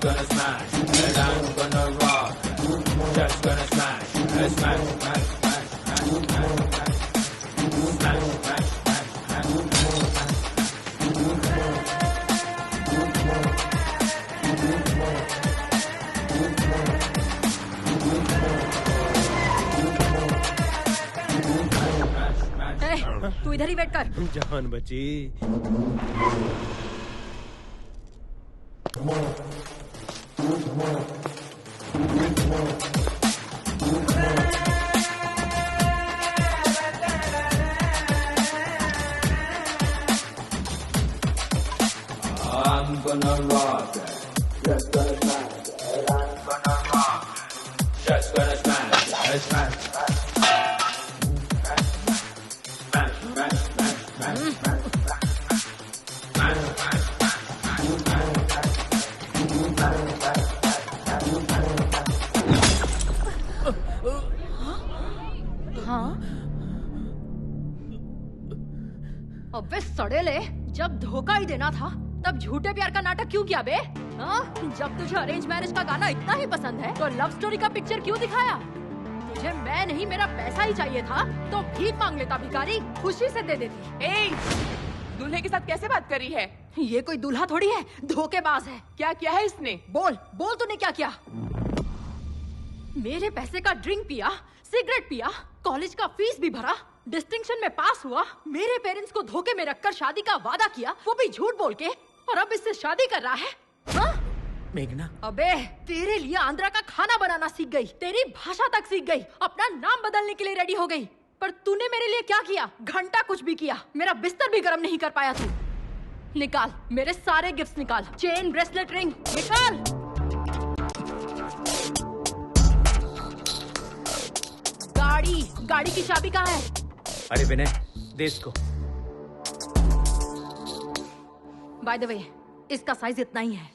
gonna smash, and I'm gonna rock. Just gonna smash, smash, smash, smash, smash, smash, smash, smash, तू इधर ही wait कर। जान बची। I'm gonna rock it. Just gonna smash it. I'm gonna rock it. Just gonna smash it. Smash, smash, smash, smash, smash, smash, हाँ? अबे सड़ेले, जब धोखा ही देना था तब झूठे प्यार का नाटक क्यों किया बे? हाँ? जब तुझे अरेंज मैरिज का गाना इतना ही पसंद है तो लव स्टोरी का पिक्चर क्यों दिखाया? तुझे मैं नहीं मेरा पैसा ही चाहिए था तो भीख मांग लेता भिखारी, खुशी से दे देती। ए, दूल्हे के साथ कैसे बात करी है? ये कोई दूल्हा थोड़ी है, धोखेबाज है। क्या किया है इसने? बोल बोल तूने क्या किया? मेरे पैसे का ड्रिंक पिया, सिगरेट पिया, कॉलेज का फीस भी भरा, डिस्टिंक्शन में पास हुआ, मेरे पेरेंट्स को धोखे में रखकर शादी का वादा किया, वो भी झूठ बोल के, और अब इससे शादी कर रहा है। हाँ? मेघना, अबे तेरे लिए आंध्रा का खाना बनाना सीख गई, तेरी भाषा तक सीख गई, अपना नाम बदलने के लिए रेडी हो गई, पर तूने मेरे लिए क्या किया? घंटा कुछ भी किया, मेरा बिस्तर भी गर्म नहीं कर पाया तू। निकाल मेरे सारे गिफ्ट्स निकाल, चेन, ब्रेसलेट, रिंग निकाल। गाड़ी की चाबी कहाँ है? अरे विनय, दे इसको। बाय द वे, इसका साइज इतना ही है।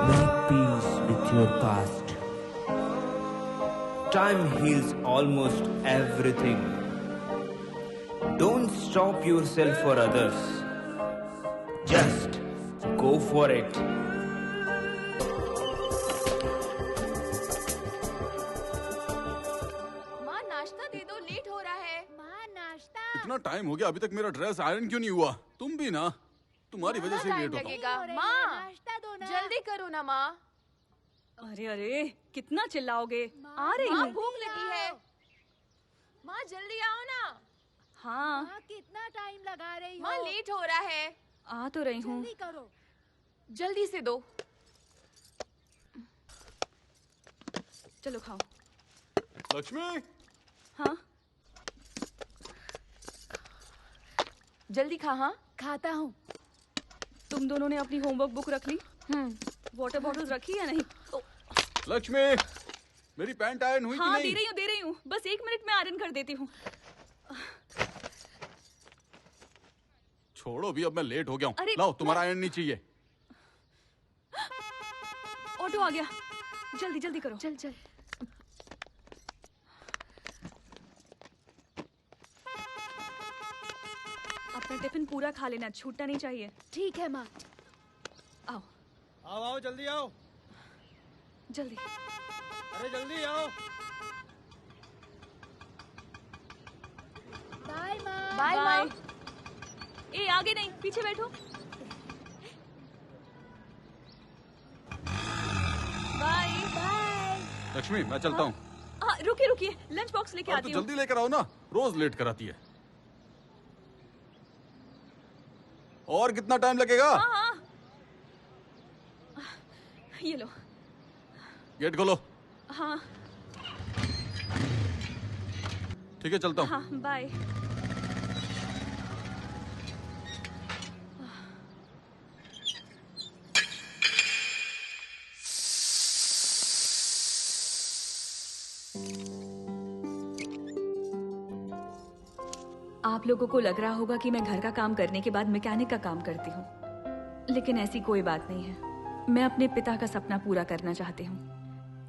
Make peace with your past. Time heals almost everything. Don't stop yourself for others. Just go for it. माँ नाश्ता दे दो, लेट हो रहा है। माँ नाश्ता। इतना टाइम हो गया, अभी तक मेरा ड्रेस आयरन क्यों नहीं हुआ? तुम भी ना, तुम्हारी वजह से लेट होता हूँ। लगेगा। माँ नाश्ता दो ना। जल्दी करो ना माँ। अरे अरे, कितना चिल्लाओगे? आ रही माँ हूँ। भूख लगी है। माँ जल्दी आओ ना। हाँ, माँ कितना टाइम लगा रही हो? माँ लेट हो रहा है। आ तो रही हूँ। जल्दी करो। जल्दी से दो। चलो खाओ। लक्ष्मी, हाँ, जल्दी खा। हाँ खाता हूँ। तुम दोनों ने अपनी होमवर्क बुक रख ली? वाटर बॉटल रखी या नहीं? लक्ष्मी, मेरी पैंट आयरन हुई कि हाँ, नहीं? दे रही हूँ। बस 1 मिनट में आयरन कर देती हूँ। छोड़ो भी, अब मैं लेट हो गया हूँ। अरे, लाओ, तुम्हारा आयरन नहीं चाहिए। ऑटो आ गया, जल्दी जल्दी करो। चल चल। अपना टिफिन पूरा खा लेना, छूटना नहीं चाहिए। ठीक है माँ। आओ आओ जल्दी आओ। जल्दी। अरे जल्दी आओ। बाय माँ। Bye bye. माँ। ए, आगे नहीं, पीछे बैठो। Bye bye. लक्ष्मी, मैं चलता हूँ। रुकिए, लंच बॉक्स लेके अब आती तो हूँ। जल्दी लेकर आओ ना, रोज लेट कराती है। और कितना टाइम लगेगा? हाँ, ये लो। गेट खोलो। हाँ ठीक है, चलता हूँ। हाँ, बाय। आप लोगों को लग रहा होगा कि मैं घर का काम करने के बाद मैकेनिक का काम करती हूँ, लेकिन ऐसी कोई बात नहीं है। मैं अपने पिता का सपना पूरा करना चाहती हूँ।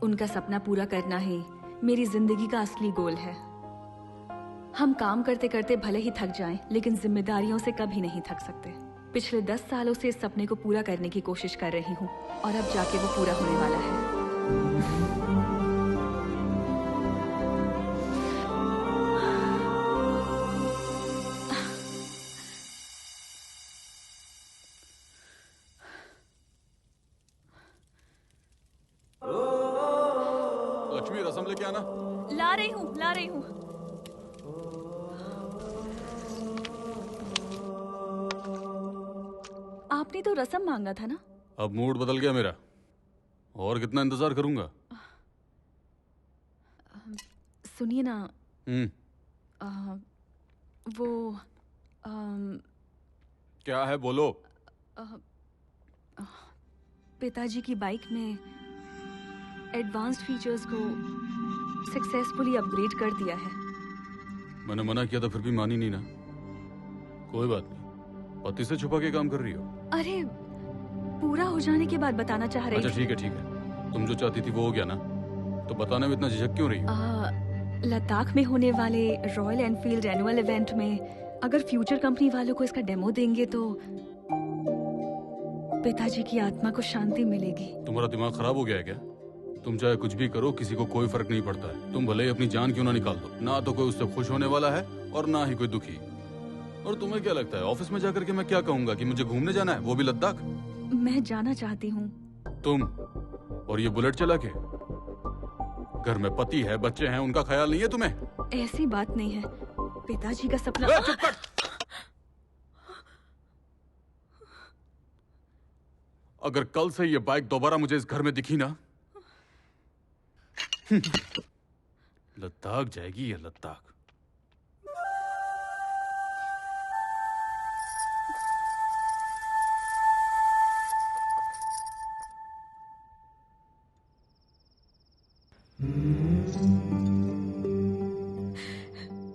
उनका सपना पूरा करना ही मेरी जिंदगी का असली गोल है। हम काम करते करते भले ही थक जाएं, लेकिन जिम्मेदारियों से कभी नहीं थक सकते। पिछले 10 सालों से इस सपने को पूरा करने की कोशिश कर रही हूँ और अब जाके वो पूरा होने वाला है। लक्ष्मी रसम लेके आना। ला रही हूँ, ला रही हूँ। आपने तो रसम मांगा था ना? अब मूड बदल गया मेरा, और कितना इंतजार करूंगा। सुनिए ना, वो क्या है बोलो। पिताजी की बाइक में एडवांस्ड फीचर्स को सक्सेसफुली अपग्रेड कर दिया है। मैंने मना किया था फिर भी मानी नहीं ना। कोई बात नहीं, पति से छुपा के काम कर रही हो। अरे पूरा हो जाने के बाद बताना चाह रही अच्छा ठीक है, तुम जो चाहती थी वो हो गया ना, तो बताने में इतना झिझक क्यों रही हो? लद्दाख में होने वाले रॉयल एनफील्ड एनुअल इवेंट में अगर फ्यूचर कंपनी वालों को इसका डेमो देंगे तो पिताजी की आत्मा को शांति मिलेगी। तुम्हारा दिमाग खराब हो गया है क्या? तुम चाहे कुछ भी करो, किसी को कोई फर्क नहीं पड़ता है। तुम भले ही अपनी जान क्यों ना निकाल दो, ना तो कोई उससे खुश होने वाला है और ना ही कोई दुखी। और तुम्हें क्या लगता है ऑफिस में जाकर के मैं क्या कहूंगा कि मुझे घूमने जाना है, वो भी लद्दाख? मैं जाना चाहती हूँ। तुम और ये बुलेट चला के? घर में पति है, बच्चे हैं, उनका ख्याल नहीं है तुम्हें? ऐसी बात नहीं है, पिताजी का सपना। चुप कर। अगर कल से ये बाइक दोबारा मुझे इस घर में दिखी ना, लद्दाख जाएगी ये लद्दाख।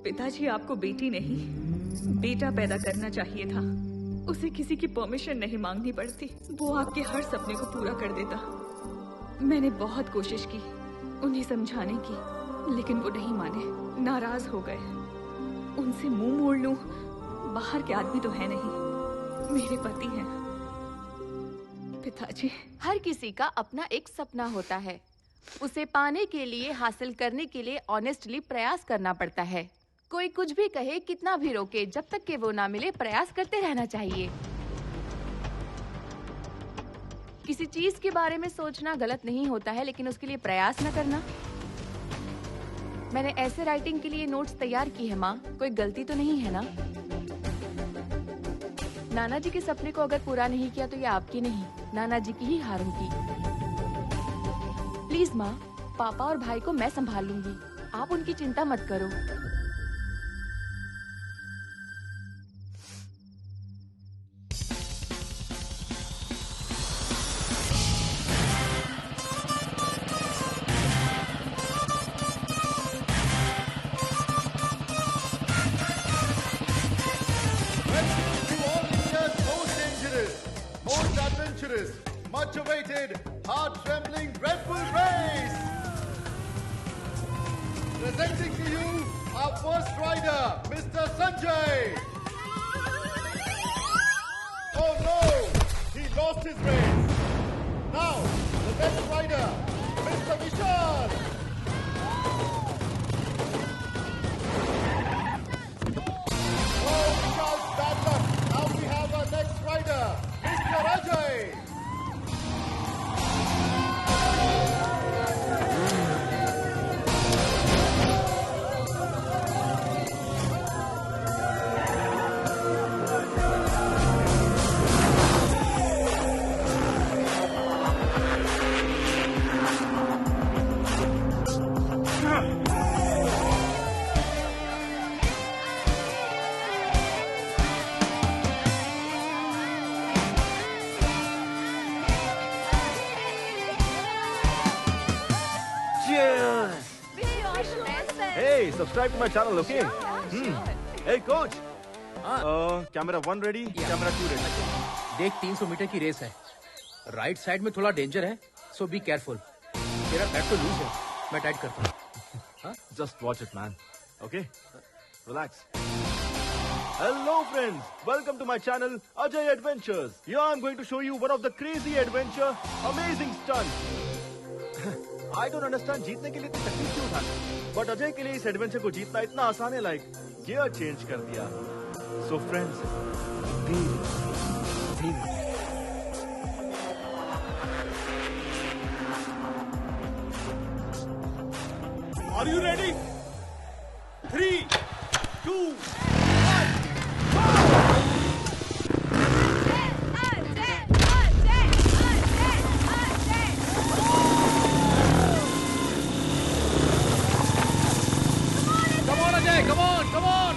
पिताजी आपको बेटी नहीं बेटा पैदा करना चाहिए था। उसे किसी की परमिशन नहीं मांगनी पड़ती, वो आपके हर सपने को पूरा कर देता। मैंने बहुत कोशिश की उन्हें समझाने की, लेकिन वो नहीं माने, नाराज हो गए। उनसे मुंह मोड़ लूं, बाहर के आदमी तो है नहीं, मेरे पति हैं। पिताजी, हर किसी का अपना एक सपना होता है, उसे पाने के लिए, हासिल करने के लिए ऑनेस्टली प्रयास करना पड़ता है। कोई कुछ भी कहे, कितना भी रोके, जब तक कि वो ना मिले प्रयास करते रहना चाहिए। किसी चीज के बारे में सोचना गलत नहीं होता है, लेकिन उसके लिए प्रयास न करना। मैंने ऐसे राइटिंग के लिए नोट्स तैयार की है माँ, कोई गलती तो नहीं है ना? नाना जी के सपने को अगर पूरा नहीं किया तो ये आपकी नहीं, नाना जी की ही हार होगी। प्लीज माँ, पापा और भाई को मैं संभाल लूंगी, आप उनकी चिंता मत करो। Much awaited, heart-trembling Red Bull race! Presenting to you our first rider, Mr. Sanjay! Oh no! He lost his race! Now, the next rider, Mr. Vishal! Oh, Vishal's bad luck! Now we have our next rider, Mr. Ajay! Hey, subscribe to my channel, okay? Hey, coach. Camera 1 ready? Camera 2 ready. देख 300 metre की race है, right side में थोड़ा danger है, सो be careful. तेरा bat तो loose है, मैं टाइट करता हूँ। Just watch it, man. Okay? Relax. Hello friends, welcome to my channel Ajay Adventures. Here I'm going to show you one of the crazy adventure, amazing stunts. I don't understand जीतने के लिए इतनी तकलीफ क्यों उठानी, but Ajay के लिए इस एडवेंचर को जीतना इतना आसान है, like गियर चेंज कर दिया. So friends, धीरे धीरे. Are you ready? 3, 2, 1, Come on, Ajay, come on, come on.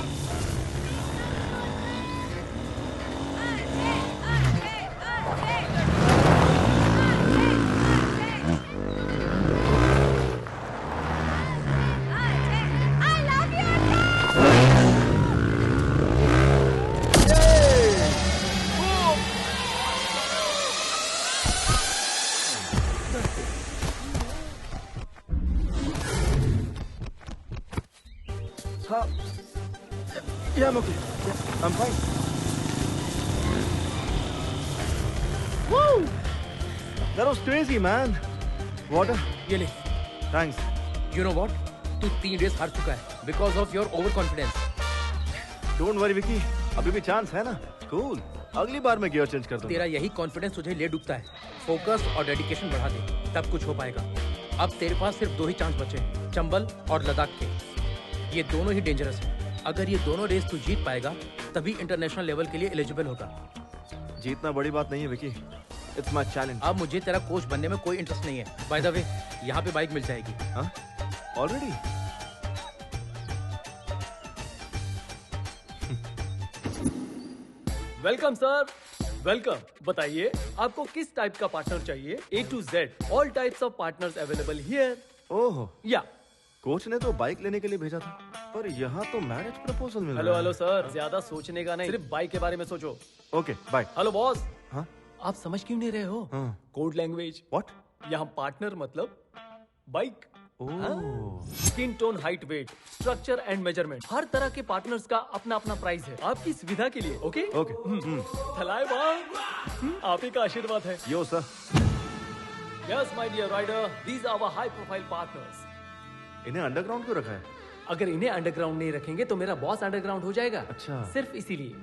Yeah, I'm okay. Yeah, I'm fine. Woo! That was crazy, man. Water? ये ले. Thanks. You know what? तू 3 race हार चुका है because of your overconfidence. Don't worry, Vicky. अभी भी chance है ना. Cool. अगली बार मैं गियर चेंज कर दूंगा. तेरा यही कॉन्फिडेंस तुझे ले डूबता है. फोकस और डेडिकेशन बढ़ा दे, तब कुछ हो पाएगा. अब तेरे पास सिर्फ 2 ही चांस बचे हैं, चंबल और लद्दाख के. ये दोनों ही डेंजरस हैं. अगर ये दोनों रेस तू जीत पाएगा तभी इंटरनेशनल लेवल के लिए एलिजिबल होगा. जीतना बड़ी बात नहीं है विकी. It's my challenge. अब मुझे तेरा कोच बनने में कोई इंटरेस्ट नहीं है. बाय द वे, यहाँ पे बाइक मिल जाएगी. हाँ? ऑलरेडी? Welcome sir, welcome. बताइए आपको किस टाइप का पार्टनर चाहिए? A to Z, all types of partners available here. Oh yeah coach ने तो बाइक लेने के लिए भेजा था, पर यहाँ तो मैरिज प्रपोजल मिल रहा है. हेलो सर, ज्यादा सोचने का नहीं, सिर्फ बाइक के बारे में सोचो. Okay bye. Hello boss. हाँ? आप समझ क्यों नहीं रहे हो? हाँ. Code language. व्हाट? यहाँ पार्टनर मतलब bike. Oh. Skin tone, height, weight, structure and measurement, हर तरह के पार्टनर्स का अपना अपना प्राइस है, आपकी सुविधा के लिए. Okay okay. थलाए आप ही का आशीर्वाद है. Yo sir. Yes my dear rider, these our high profile partners. इन्हें अंडरग्राउंड क्यों रखा है? अगर इन्हें अंडरग्राउंड नहीं रखेंगे तो मेरा बॉस अंडरग्राउंड हो जाएगा. अच्छा. सिर्फ इसीलिए.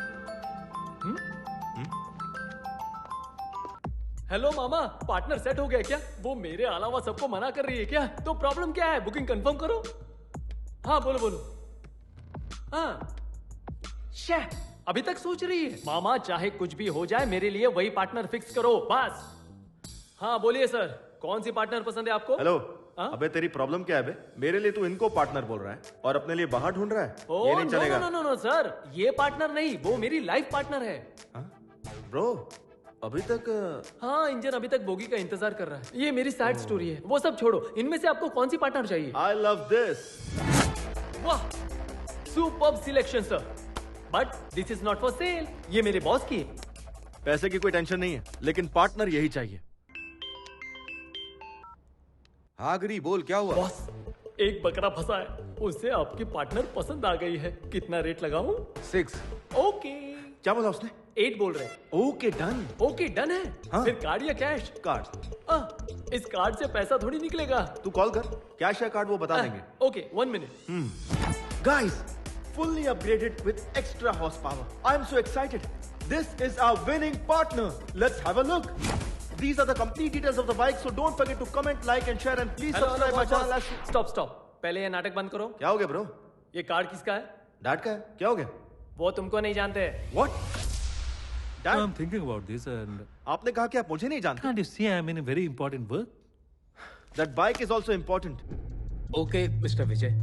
हेलो मामा, पार्टनर सेट हो गया क्या? वो मेरे अलावा सबको मना कर रही है क्या? तो प्रॉब्लम क्या है? बुकिंग कंफर्म करो. हाँ बोलो बोलो. हाँ शे, अभी तक सोच रही है. मामा चाहे कुछ भी हो जाए, मेरे लिए वही पार्टनर फिक्स करो बस. हाँ बोलिए सर, कौन सी पार्टनर पसंद है आपको? हेलो. हाँ? अबे तेरी प्रॉब्लम क्या है बे? मेरे लिए तू इनको पार्टनर बोल रहा है और अपने लिए बाहर ढूंढ रहा है. ये नहीं चलेगा. नो सर, ये पार्टनर नहीं, वो मेरी लाइफ पार्टनर है. ब्रो अभी तक. हाँ, इंजन अभी तक बोगी का इंतजार कर रहा है. ये मेरी सैड स्टोरी है, वो सब छोड़ो. इनमें से आपको कौन सी पार्टनर चाहिए? I love this. वाह, superb selection sir, but this is not for sale. ये मेरे बॉस की है. पैसे की कोई टेंशन नहीं है, लेकिन पार्टनर यही चाहिए. हाँ गिरी, बोल क्या हुआ? बॉस, एक बकरा फंसा है, उसे आपकी पार्टनर पसंद आ गई है. कितना रेट लगाऊं? 6. ओके. क्या बोला उसने? 8 बोल रहे हैं. Okay done. ओके डन है. हाँ? फिर कार्ड या कैश? कार्ड. इस कार्ड से पैसा थोड़ी निकलेगा. तू कॉल कर, कैश या कार्ड वो बता देंगे. Okay 1 minute. Guys, fully upgraded with extra horsepower. I'm so excited. This is our winning partner. Let's have a look. These are the complete details of the bike, so don't forget to comment, like and share and please subscribe my channel. Stop. पहले ये नाटक बंद करो. क्या हो गया bro? ये card किसका है? डैड का है. क्या हो गया? वो तुमको नहीं जानते. What? Dad? I'm thinking about this and आपने कहा कि आप मुझे नहीं जानते. can't you see I'm in a very important work? That bike is also important. Okay mister Vijay,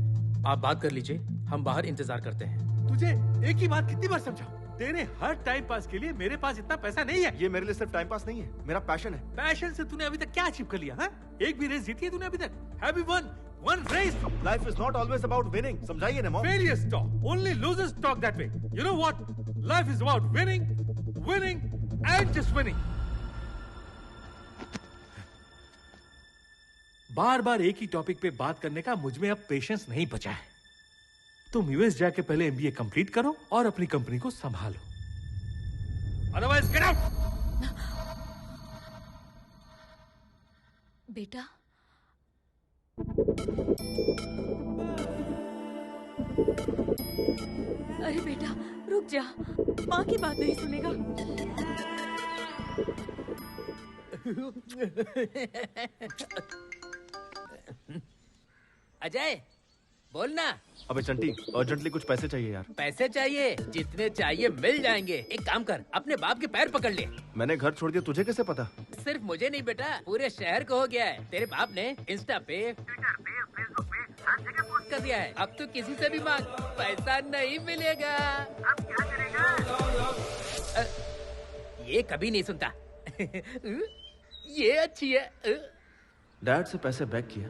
आप बात कर लीजिए, हम बाहर इंतजार करते हैं. तुझे एक ही बात कितनी बार समझाऊं? तेरे हर टाइम पास के लिए मेरे पास इतना पैसा नहीं है. ये मेरे लिए सिर्फ टाइम पास नहीं है, मेरा पैशन है. पैशन से तूने अभी तक क्या अचीव कर लिया? हाँ? एक भी रेस जीती है तूने अभी तक? Have you won one race? Life is not always about winning. समझाइए ना mom. Failures talk. Only losers talk that way. You know what? Life is about winning, winning and just winning. बार बार एक ही topic पे बात करने का मुझ में अब पेशेंस नहीं बचा है. तुम यूएस जाके पहले एमबीए कंप्लीट करो और अपनी कंपनी को संभालो, अदरवाइज गेट आउट। बेटा, अरे बेटा रुक जा, माँ की बात नहीं सुनेगा। अजय बोलना। अबे चंटी, अर्जेंटली कुछ पैसे चाहिए यार। पैसे चाहिए? जितने चाहिए मिल जाएंगे। एक काम कर, अपने बाप के पैर पकड़ ले। मैंने घर छोड़ दिया, तुझे कैसे पता? सिर्फ मुझे नहीं बेटा, पूरे शहर को हो गया है। तेरे बाप ने इंस्टा पे, ट्विटर पे, फेसबुक पे हर जगह पोस्ट कर दिया है। अब तो किसी से भी मांग, पैसा नहीं मिलेगा। अब क्या करेगा? ये कभी नहीं सुनता। ये अच्छी है। डैड से पैसे बैक किया,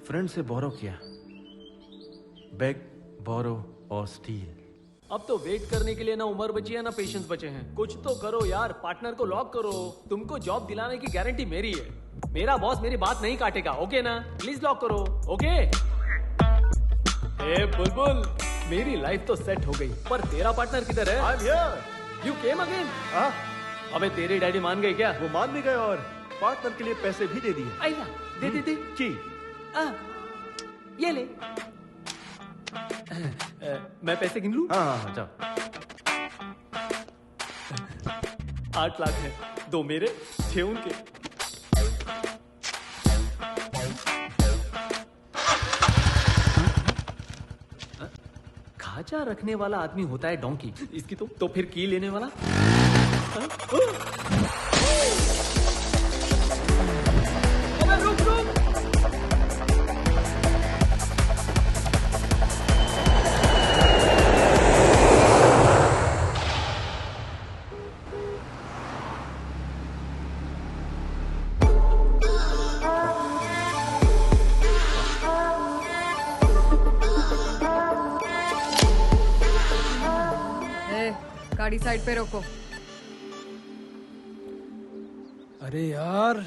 फ्रेंड से बोरो किया, बैक, बोरो और स्टील। अब तो वेट करने के लिए ना उम्र बची है ना पेशेंस बचे हैं। कुछ तो करो यार, पार्टनर को लॉक करो। तुमको जॉब दिलाने की गारंटी मेरी है। मेरा बॉस मेरी बात नहीं काटेगा, ओके ना? प्लीज लॉक करो, ओके? ए बुलबुल, मेरी लाइफ तो सेट हो गई, पर तेरा पार्टनर किधर है? I'm here. You came again? अबे तेरे डैडी मान गए क्या? वो मान भी गए और पार्टनर के लिए पैसे भी दे दिए। आइया, दे की ये ले। मैं पैसे गिन लूं? हाँ जाओ। 8 लाख है, 2 मेरे, 6 उनके। खाचा रखने वाला आदमी होता है डोंकी, इसकी तो फिर की लेने वाला? रुक रुक। गाड़ी साइड पे रोको। अरे यार,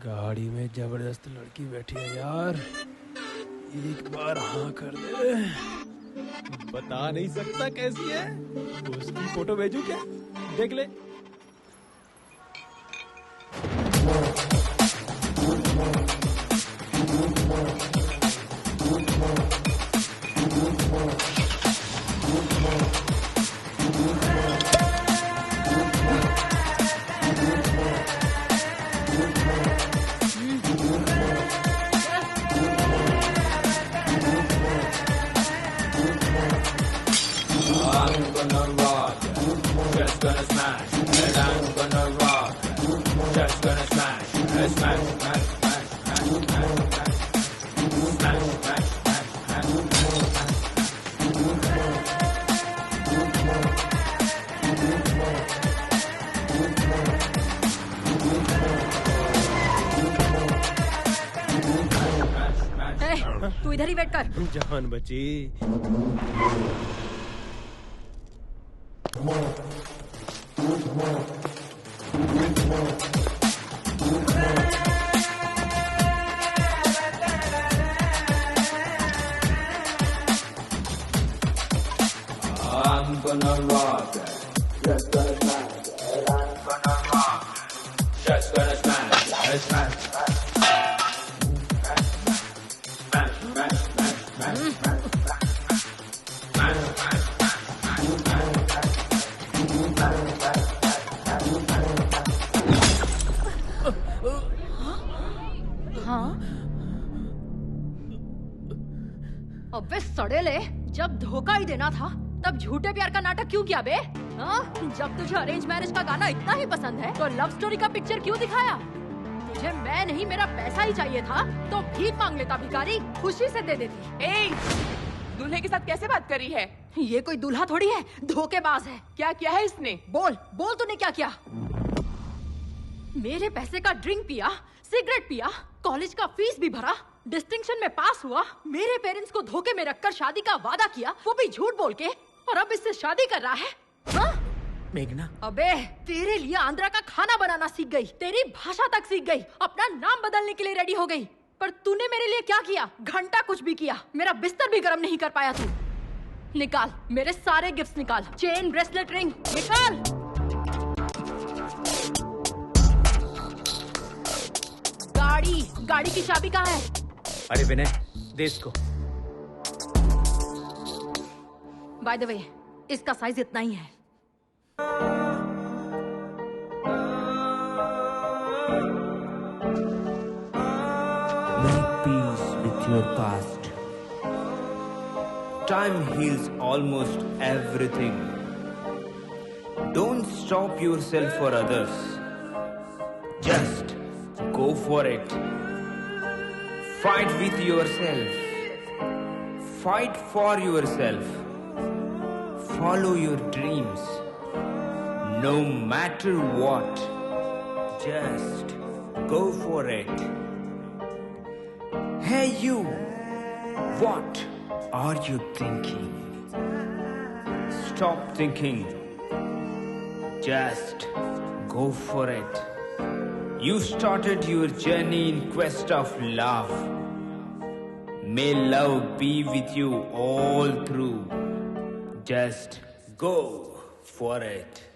गाड़ी में जबरदस्त लड़की बैठी है यार, एक बार हाँ कर दे। बता नहीं सकता कैसी है, उसकी फोटो भेजू क्या? देख ले। तू इधर ही वेट कर। जान बची। I'm gonna rock it. Just gonna smash it. I'm gonna rock it. Just gonna smash it. Smash, smash, अबे सड़ेले, जब धोखा ही देना था तब झूठे प्यार का नाटक क्यों किया बे? जब तुझे अरेंज मैरिज का गाना इतना ही पसंद है तो लव स्टोरी का पिक्चर क्यों दिखाया? तुझे मैं नहीं मेरा पैसा ही चाहिए था तो भीख मांग लेता भिखारी, खुशी से दे देती। दूल्हे के साथ कैसे बात करी है? ये कोई दूल्हा थोड़ी है, धोखेबाज है। क्या किया है इसने? बोल बोल, तूने क्या किया? मेरे पैसे का ड्रिंक पिया, सिगरेट पिया, कॉलेज का फीस भी भरा, डिस्टिंक्शन में पास हुआ, मेरे पेरेंट्स को धोखे में रखकर शादी का वादा किया, वो भी झूठ बोल के, और अब इससे शादी कर रहा है। हाँ? मेघना, अबे तेरे लिए आंध्रा का खाना बनाना सीख गई, तेरी भाषा तक सीख गई, अपना नाम बदलने के लिए रेडी हो गई, पर तूने मेरे लिए क्या किया? घंटा कुछ भी किया, मेरा बिस्तर भी गर्म नहीं कर पाया तू। निकाल मेरे सारे गिफ्ट्स निकाल, चेन, ब्रेसलेट, रिंग निकाल। गाड़ी की चाबी कहाँ है? अरे विनय, दे इसको। बाय द वे, इसका साइज इतना ही है। Make peace with your past. Time heals almost everything. Don't stop yourself for others. Just go for it. Fight with yourself. Fight for yourself. Follow your dreams. No matter what. Just go for it. Hey you, what are you thinking? Stop thinking. Just go for it. You started your journey in quest of love. May love be with you all through. Just go for it.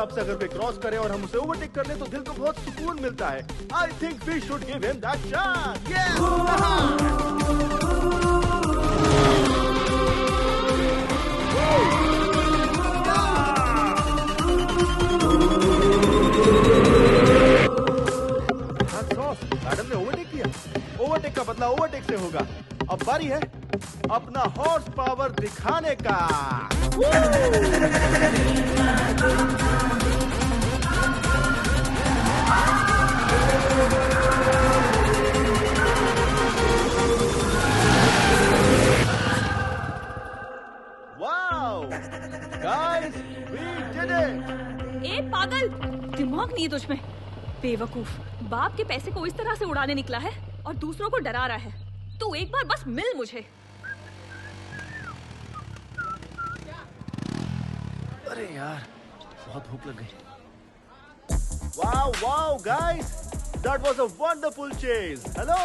से अगर कोई cross करे और हम उसे overtake कर ले तो दिल को बहुत सुकून मिलता है। I think we should give him that chance. Madam ने ओवरटेक किया। ओवरटेक का बदला ओवरटेक से होगा। अब बारी है अपना हॉर्स पावर दिखाने का। Wow guys, we did it. ए पागल, दिमाग नहीं है तुझमें? बेवकूफ, बाप के पैसे को इस तरह से उड़ाने निकला है और दूसरों को डरा रहा है। तू एक बार बस मिल मुझे। अरे यार, बहुत भूख लग गई। Wow, wow, guys, that was a wonderful chase. Hello,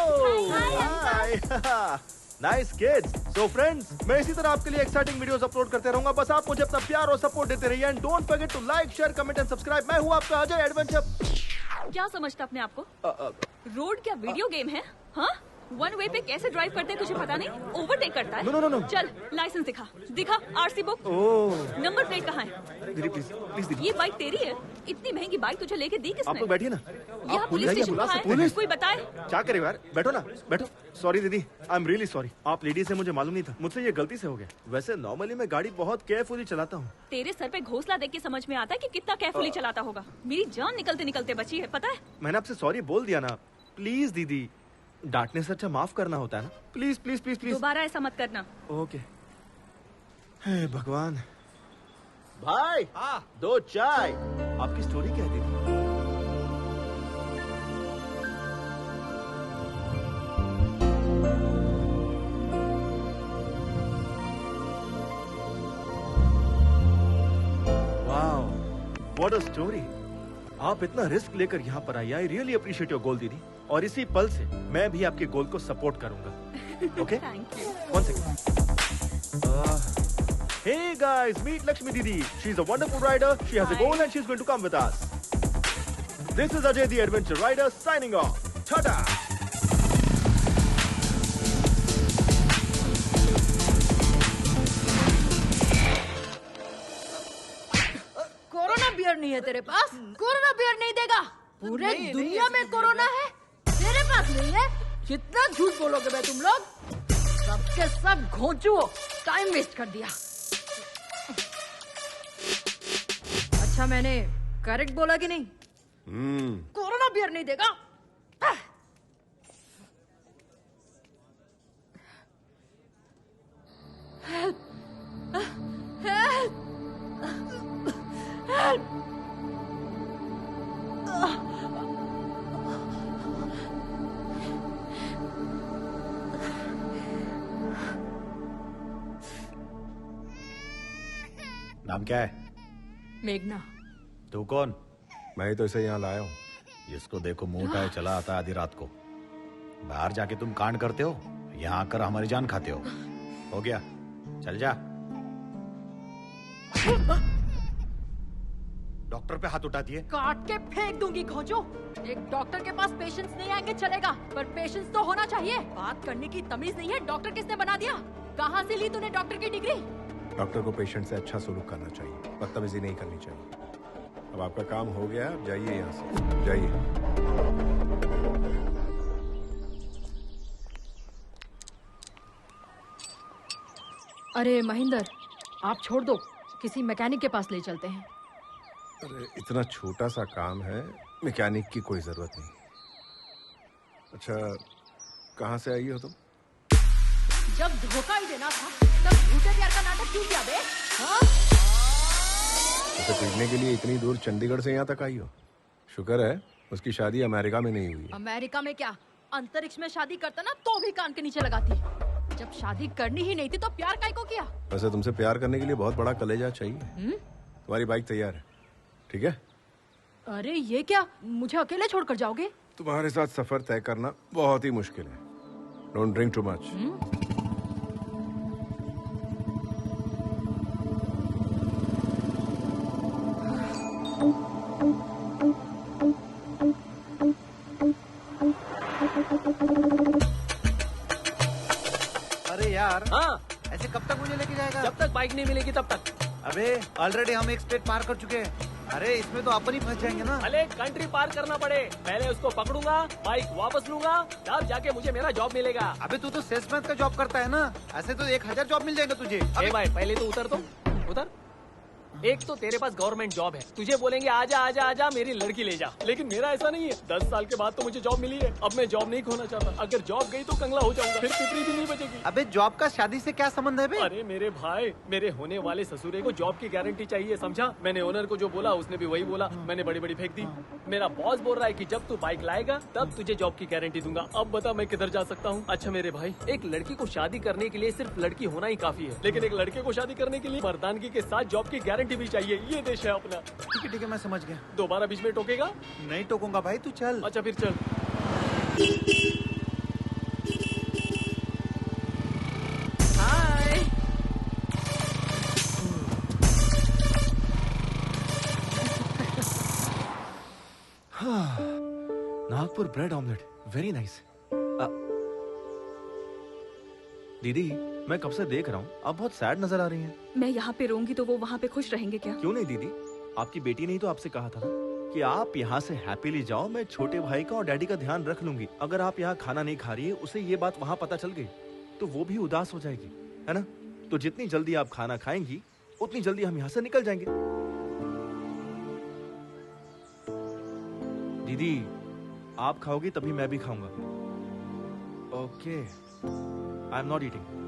hi. Nice kids. So friends, मैं इसी तरह आपके लिए एक्साइटिंग वीडियोस अपलोड करते रहूंगा। बस आप मुझे अपना प्यार और सपोर्ट देते रहिए। And don't forget to like, share, comment and subscribe. मैं हूँ आपका अजय एडवेंचर। क्या समझता अपने आप को? रोड क्या वीडियो गेम है? हाँ, वन वे पे कैसे ड्राइव करते हैं तुझे पता नहीं? ओवरटेक करता है। No no no. चल लाइसेंस दिखा आरसी बुक। नंबर प्लेट कहाँ है? दीदी प्लीज प्लीज दीदी। ये बाइक तेरी है? इतनी महंगी बाइक तुझे लेके दी किसने? आप लोग बैठिए ना। यहाँ पुलिस स्टेशन कहाँ है? कोई बताए? क्या करे यार, बैठो ना, बैठो। सॉरी दीदी, आई एम रियली सॉरी। आप लेडीज से मुझे मालूम नहीं था, मुझसे ये गलती से हो गया। वैसे नॉर्मली मैं गाड़ी बहुत केयरफुली चलाता हूँ। तेरे सर पे घोंसला देख के समझ में आता है कि कितना केयरफुली चलाता होगा। मेरी जान निकलते निकलते बची है, पता है? मैंने आपसे सॉरी बोल दिया ना। प्लीज दीदी, डांटने से अच्छा माफ करना होता है ना। प्लीज प्लीज प्लीज प्लीज दोबारा ऐसा मत करना। ओके। हे भगवान। भाई, दो चाय। आपकी स्टोरी क्या है दीदी? Wow, what a story. आप इतना रिस्क लेकर यहाँ पर आई। I really appreciate your goal दीदी। और इसी पल से मैं भी आपके गोल को सपोर्ट करूंगा। Okay? Thank you. One second. Hey guys, meet Lakshmi Didi. She's a wonderful rider. She has a goal and she's going to come with us. This is Ajay the Adventure Rider signing off. Ta-da! Corona beer नहीं है तेरे पास? Corona beer नहीं देगा? पूरे दुनिया में corona है, तेरे पास नहीं है? कितना झूठ बोलोगे बे तुम लोग? सबके सब घोंचू हो, टाइम वेस्ट कर दिया। अच्छा मैंने करेक्ट बोला कि नहीं? कोरोना बियर नहीं देगा? हेल्प! हेल्प! नाम क्या है? मेघना। तू कौन? मैं ही तो इसे यहाँ लाया हूँ। जिसको देखो मुंह उठाए चला आता है आधी रात को। बाहर जाके तुम कांड करते हो, यहाँ आकर हमारी जान खाते हो गया? चल जा। डॉक्टर पे हाथ उठाती है। काट के फेंक दूंगी खोजो। एक डॉक्टर के पास पेशेंस नहीं आएंगे चलेगा, पर पेशेंस तो होना चाहिए। बात करने की तमीज नहीं है। डॉक्टर किसने बना दिया? कहाँ से ली तूने डॉक्टर की डिग्री? डॉक्टर को पेशेंट से अच्छा सलूक करना चाहिए, बदतमीजी नहीं करनी चाहिए। अब आपका काम हो गया, अब जाइए यहाँ से, जाइए। अरे महेंद्र, आप छोड़ दो, किसी मैकेनिक के पास ले चलते हैं। अरे इतना छोटा सा काम है, मैकेनिक की कोई जरूरत नहीं। अच्छा, कहाँ से आई हो तुम? जब धोखा ही देना था तब झूठे प्यार का नाटक क्यों किया बे? हाँ? उसे पीटने के लिए इतनी दूर चंडीगढ़ से यहाँ तक आई हो? शुक्र है उसकी शादी अमेरिका में नहीं हुई है। अमेरिका में क्या, अंतरिक्ष में शादी करता ना तो भी कान के नीचे लगाती। जब शादी करनी ही नहीं थी तो प्यार काहे को किया? वैसे तुमसे प्यार करने के लिए बहुत बड़ा कलेजा चाहिए। तुम्हारी बाइक तैयार है, ठीक है? अरे ये क्या, मुझे अकेले छोड़कर जाओगे? तुम्हारे साथ सफर तय करना बहुत ही मुश्किल है। Don't drink too much. अरे यार, हाँ ऐसे कब तक मुझे लेके जाएगा? जब तक बाइक नहीं मिलेगी तब तक। अबे ऑलरेडी हम एक स्टेट पार कर चुके हैं। अरे इसमें तो अपन ही फंस जाएंगे ना। भले कंट्री पार करना पड़े, पहले उसको पकड़ूंगा, बाइक वापस लूंगा, तब जाके मुझे मेरा जॉब मिलेगा। अबे तू तो सेल्समैन का जॉब करता है ना, ऐसे तो 1000 जॉब मिल जाएगा तुझे। अरे भाई पहले तो उतर, तो उतर। एक तो तेरे पास गवर्नमेंट जॉब है, तुझे बोलेंगे आजा आजा आजा मेरी लड़की ले जा, लेकिन मेरा ऐसा नहीं है। 10 साल के बाद तो मुझे जॉब मिली है, अब मैं जॉब नहीं खोना चाहता। अगर जॉब गई तो कंगला हो जाऊंगा, फिर पितरी भी नहीं बचेगी। अबे जॉब का शादी से क्या संबंध है बे? अरे मेरे भाई, मेरे होने वाले ससुरे को जॉब की गारंटी चाहिए, समझा? मैंने ओनर को जो बोला उसने भी वही बोला, मैंने बड़ी बड़ी फेंक दी। मेरा बॉस बोल रहा है कि जब तू बाइक लाएगा तब तुझे जॉब की गारंटी दूंगा। अब बता मैं किधर जा सकता हूँ? अच्छा मेरे भाई, एक लड़की को शादी करने के लिए सिर्फ लड़की होना ही काफी है, लेकिन एक लड़के को शादी करने के लिए मर्दानगी के साथ जॉब की गारंटी भी चाहिए। ये देश है अपना। ठीक है मैं समझ गया। दोबारा बीच में टोकेगा? नहीं टोकूंगा भाई, तू चल। अच्छा फिर चल। Hi. Nagpur bread omelette, very nice. दीदी मैं कब से देख रहा हूँ, आप बहुत सैड नजर आ रही हैं। मैं यहाँ पे रहूंगी तो वो वहाँ पे खुश रहेंगे क्या? क्यों नहीं दीदी, आपकी बेटी ने ही तो आपसे कहा था ना कि आप यहाँ से हैप्पीली जाओ, मैं छोटे भाई का और डैडी का ध्यान रख लूंगी। अगर आप यहाँ खाना नहीं खा रही है, उसे ये बात वहाँ पता चल गई तो वो भी उदास हो जाएगी, है ना? तो जितनी जल्दी आप खाना खाएंगी उतनी जल्दी हम यहाँ से निकल जाएंगे। दीदी आप खाओगी तभी मैं भी खाऊंगा। Okay, I am not eating.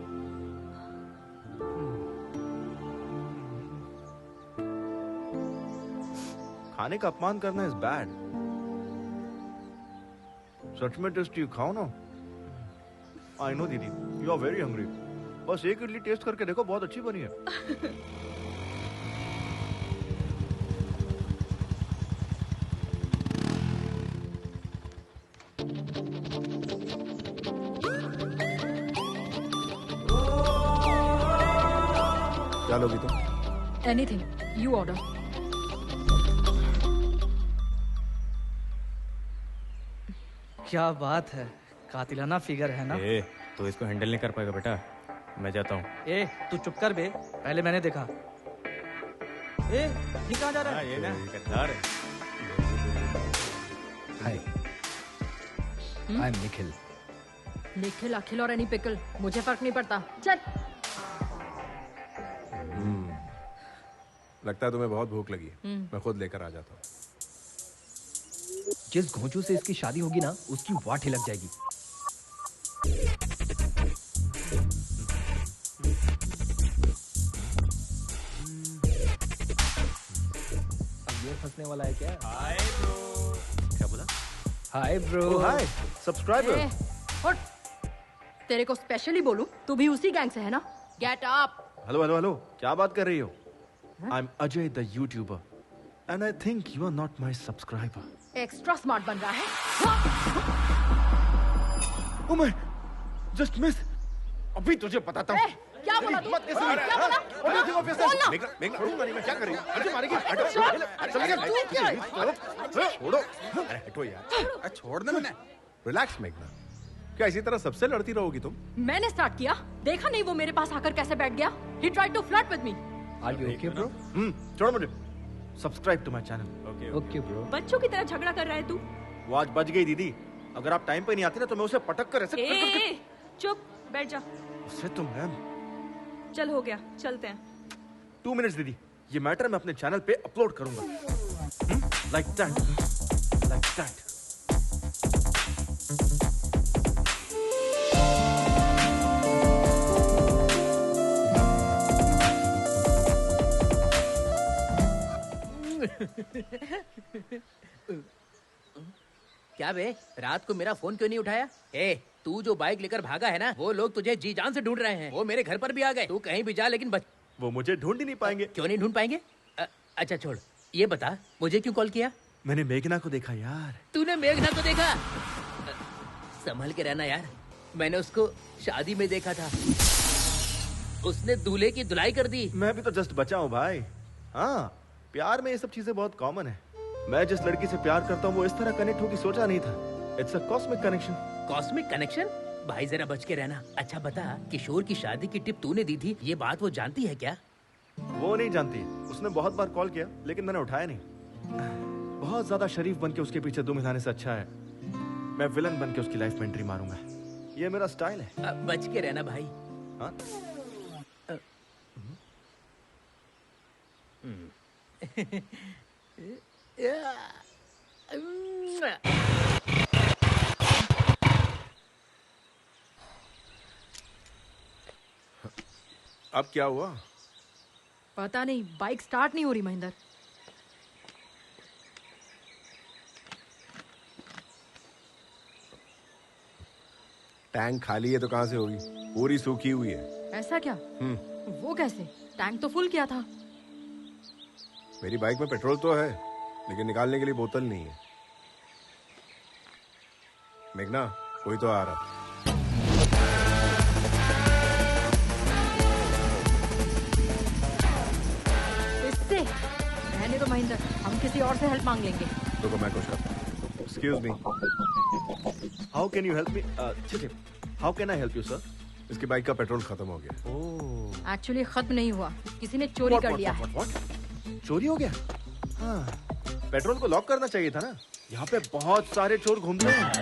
खाने का अपमान करना इज बैड। सच में टेस्टी खाओ ना। आई नो दीदी, यू आर वेरी हंग्री। बस एक इडली टेस्ट करके देखो, बहुत अच्छी बनी है। क्या लोगी तुम? Anything, you order. क्या बात है, कातिलाना फिगर है ना? तो इसको हैंडल नहीं कर पाएगा बेटा, मैं जाता हूँ। ए तू चुप कर बे, पहले मैंने देखा। ए ये कहाँ जा रहा है? ये ना गद्दार है। हाय, आई एम निखिल। निखिल, अखिल और एनी पिकल, मुझे फर्क नहीं पड़ता। चल। लगता है तुम्हें बहुत भूख लगी है, मैं खुद लेकर आ जाता हूँ। जिस घोंचू से इसकी शादी होगी ना, उसकी वाट ही लग जाएगी। अब ये फंसने वाला है क्या? Hi bro. क्या बोला? Hi bro. Hi subscriber. हट, तेरे को स्पेशली बोलूं, तू भी उसी गैंग से है ना? Get up. Hello hello hello, क्या बात कर रही हो? I'm Ajay the YouTuber. And I think you are not my subscriber. Extra smart बन रहा है। Oh my! Just miss! अभी तुझे बताता हूँ। क्या बोला तू? मत कैसे क्या बोला? Everything of yourself. बोलना। मेघना, छोड़ूंगा नहीं मैं, क्या करेगी? अरे मारेगी। हटो। चल गया। छोड़ो। अरे हटो यार। छोड़ दे मैंने। रिलैक्स मेघना। क्या इसी तरह सबसे लड़ती रहोगी तुम? मैंने स्टार्ट किया, देखा नहीं वो मेरे पास आकर कैसे बैठ गया? He tried to flirt with me. Are you okay, bro? छोड़ो मुझे। Subscribe to my channel. Okay, bro. बच्चों की तरह झगड़ा कर रहा है तू। वो आज बच गई दीदी। अगर आप टाइम पे नहीं आती ना तो मैं उसे पटक कर ऐसे ए, चुप बैठ जा। उससे तो मैम। चल हो गया, चलते हैं। 2 मिनट्स दीदी, ये मैटर मैं अपने चैनल पे अपलोड करूंगा। Like that, like that. क्या बे, रात को मेरा फोन क्यों नहीं उठाया? ए, तू जो बाइक लेकर भागा है ना, वो लोग तुझे जी जान से ढूंढ रहे हैं। वो मेरे घर पर भी आ गए। तू कहीं भी जा लेकिन बच। वो मुझे ढूंढ ही नहीं पाएंगे। क्यों नहीं ढूंढ पाएंगे? अच्छा छोड़, ये बता मुझे क्यों कॉल किया? मैंने मेघना को देखा यार। तूने मेघना को देखा? संभल के रहना यार, मैंने उसको शादी में देखा था। उसने दूल्हे की धुलाई कर दी। मैं भी तो जस्ट बचा हूँ भाई। हाँ, प्यार में ये सब चीजें बहुत कॉमन है। मैं जिस लड़की से प्यार करता हूँ वो इस तरह कनेक्ट होगी सोचा नहीं था। It's a cosmic connection. Cosmic connection? भाई जरा बच के रहना। अच्छा बता, किशोर की शादी की टिप तूने दी थी, ये बात वो जानती है क्या? वो नहीं जानती। उसने बहुत बार कॉल किया लेकिन मैंने उठाया नहीं। बहुत ज्यादा शरीफ बन के उसके पीछे दुम हिलाने से अच्छा है मैं विलन बन के उसकी लाइफ में एंट्री मारूंगा। ये मेरा स्टाइल है। बच के रहना भाई। हाँ? अब क्या हुआ? पता नहीं, बाइक स्टार्ट नहीं हो रही महेंद्र। टैंक खाली है तो कहां से होगी? पूरी सूखी हुई है। ऐसा क्या? वो कैसे? टैंक तो फुल किया था। मेरी बाइक में पेट्रोल तो है लेकिन निकालने के लिए बोतल नहीं है। मेघना, कोई तो आ रहा। इससे रहने दो महेंद्र, हम किसी और से हेल्प मांग लेंगे। रुको मैं कुछ करता हूँ। Excuse me. How can you help me? How can I help you sir? इसकी बाइक का पेट्रोल खत्म हो गया। एक्चुअली खत्म नहीं हुआ, किसी ने चोरी कर लिया है। चोरी हो गया? हाँ, पेट्रोल को लॉक करना चाहिए था ना। यहाँ पे बहुत सारे चोर घूम रहे हैं।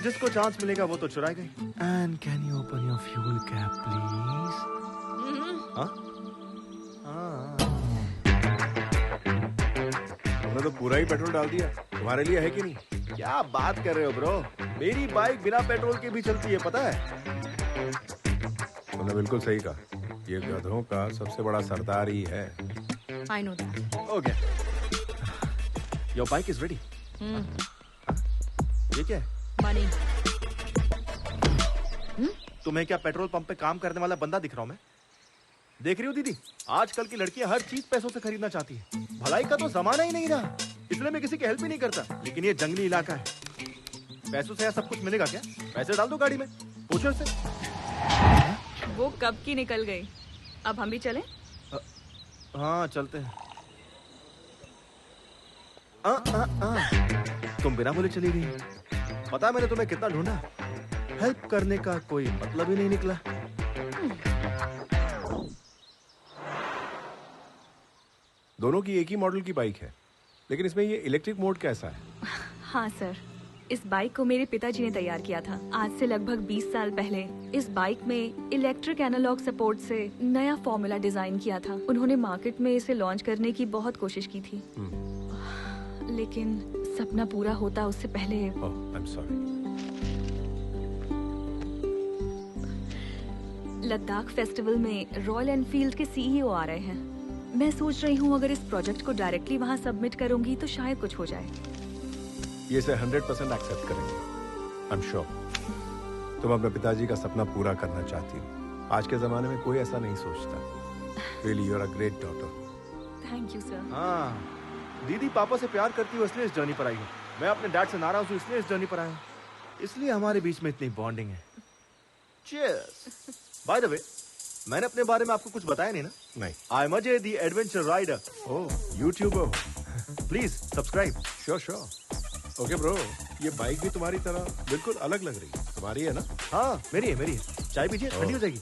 जिसको चांस मिलेगा वो तो चुराएगा ही। And can you open your fuel cap please? तुमने तो पूरा ही पेट्रोल डाल दिया। तुम्हारे लिए है कि नहीं? क्या बात कर रहे हो ब्रो? मेरी बाइक बिना पेट्रोल के भी चलती है, पता है? तुमने बिल्कुल सही कहा। ये गधों का सबसे बड़ा सरदार ही है। I know that. Okay. Your bike is ready. ये क्या है? Money. तुम्हें क्या पेट्रोल पंप पे काम करने वाला बंदा दिख रहा हूँ मैं? देख रही हो दीदी, आजकल की लड़कियां हर चीज पैसों से खरीदना चाहती है। भलाई का तो जमाना ही नहीं रहा, इसलिए मैं किसी की हेल्प ही नहीं करता। लेकिन ये जंगली इलाका है, पैसों से यहाँ सब कुछ मिलेगा क्या? पैसे डाल दो गाड़ी में, पूछो इससे। वो कब की निकल गई, अब हम भी चलें? हाँ चलते हैं। तुम बिना बोले चली गई। पता मैंने तुम्हें कितना ढूंढा, हेल्प करने का कोई मतलब ही नहीं निकला। दोनों की एक ही मॉडल की बाइक है, लेकिन इसमें ये इलेक्ट्रिक मोड कैसा है? हाँ सर, इस बाइक को मेरे पिताजी ने तैयार किया था आज से लगभग 20 साल पहले। इस बाइक में इलेक्ट्रिक एनालॉग सपोर्ट से नया फॉर्मूला डिजाइन किया था। उन्होंने मार्केट में इसे लॉन्च करने की बहुत कोशिश की थी, लेकिन सपना पूरा होता उससे पहले। I'm sorry. लद्दाख फेस्टिवल में रॉयल एनफील्ड के सीईओ आ रहे हैं। मैं सोच रही हूँ अगर इस प्रोजेक्ट को डायरेक्टली वहाँ सबमिट करूंगी तो शायद कुछ हो जाए। ये इसे 100% एक्सेप्ट करेंगे। I'm sure. तुम अपने पिताजी का सपना पूरा करना चाहती हो। आज के जमाने में कोई ऐसा नहीं सोचता। Really you are a great daughter. Thank you sir. हाँ, दीदी पापा से प्यार करती हूँ इसलिए इस जर्नी पर आई हूँ। मैं अपने डैड से नाराज हूँ इसलिए इस जर्नी पर आया हूँ। इसलिए हमारे बीच में इतनी बॉन्डिंग है। चीयर्स। बाय द वे, मैंने अपने बारे में आपको कुछ बताया नहीं ना? नहीं। I am Ajay the adventure rider. Oh, YouTuber. Please subscribe. Sure sure. Okay bro, ये बाइक भी तुम्हारी तरह बिल्कुल अलग लग रही है। तुम्हारी है ना? हाँ, मेरी है। चाय पीजिए, ठंडी हो जाएगी।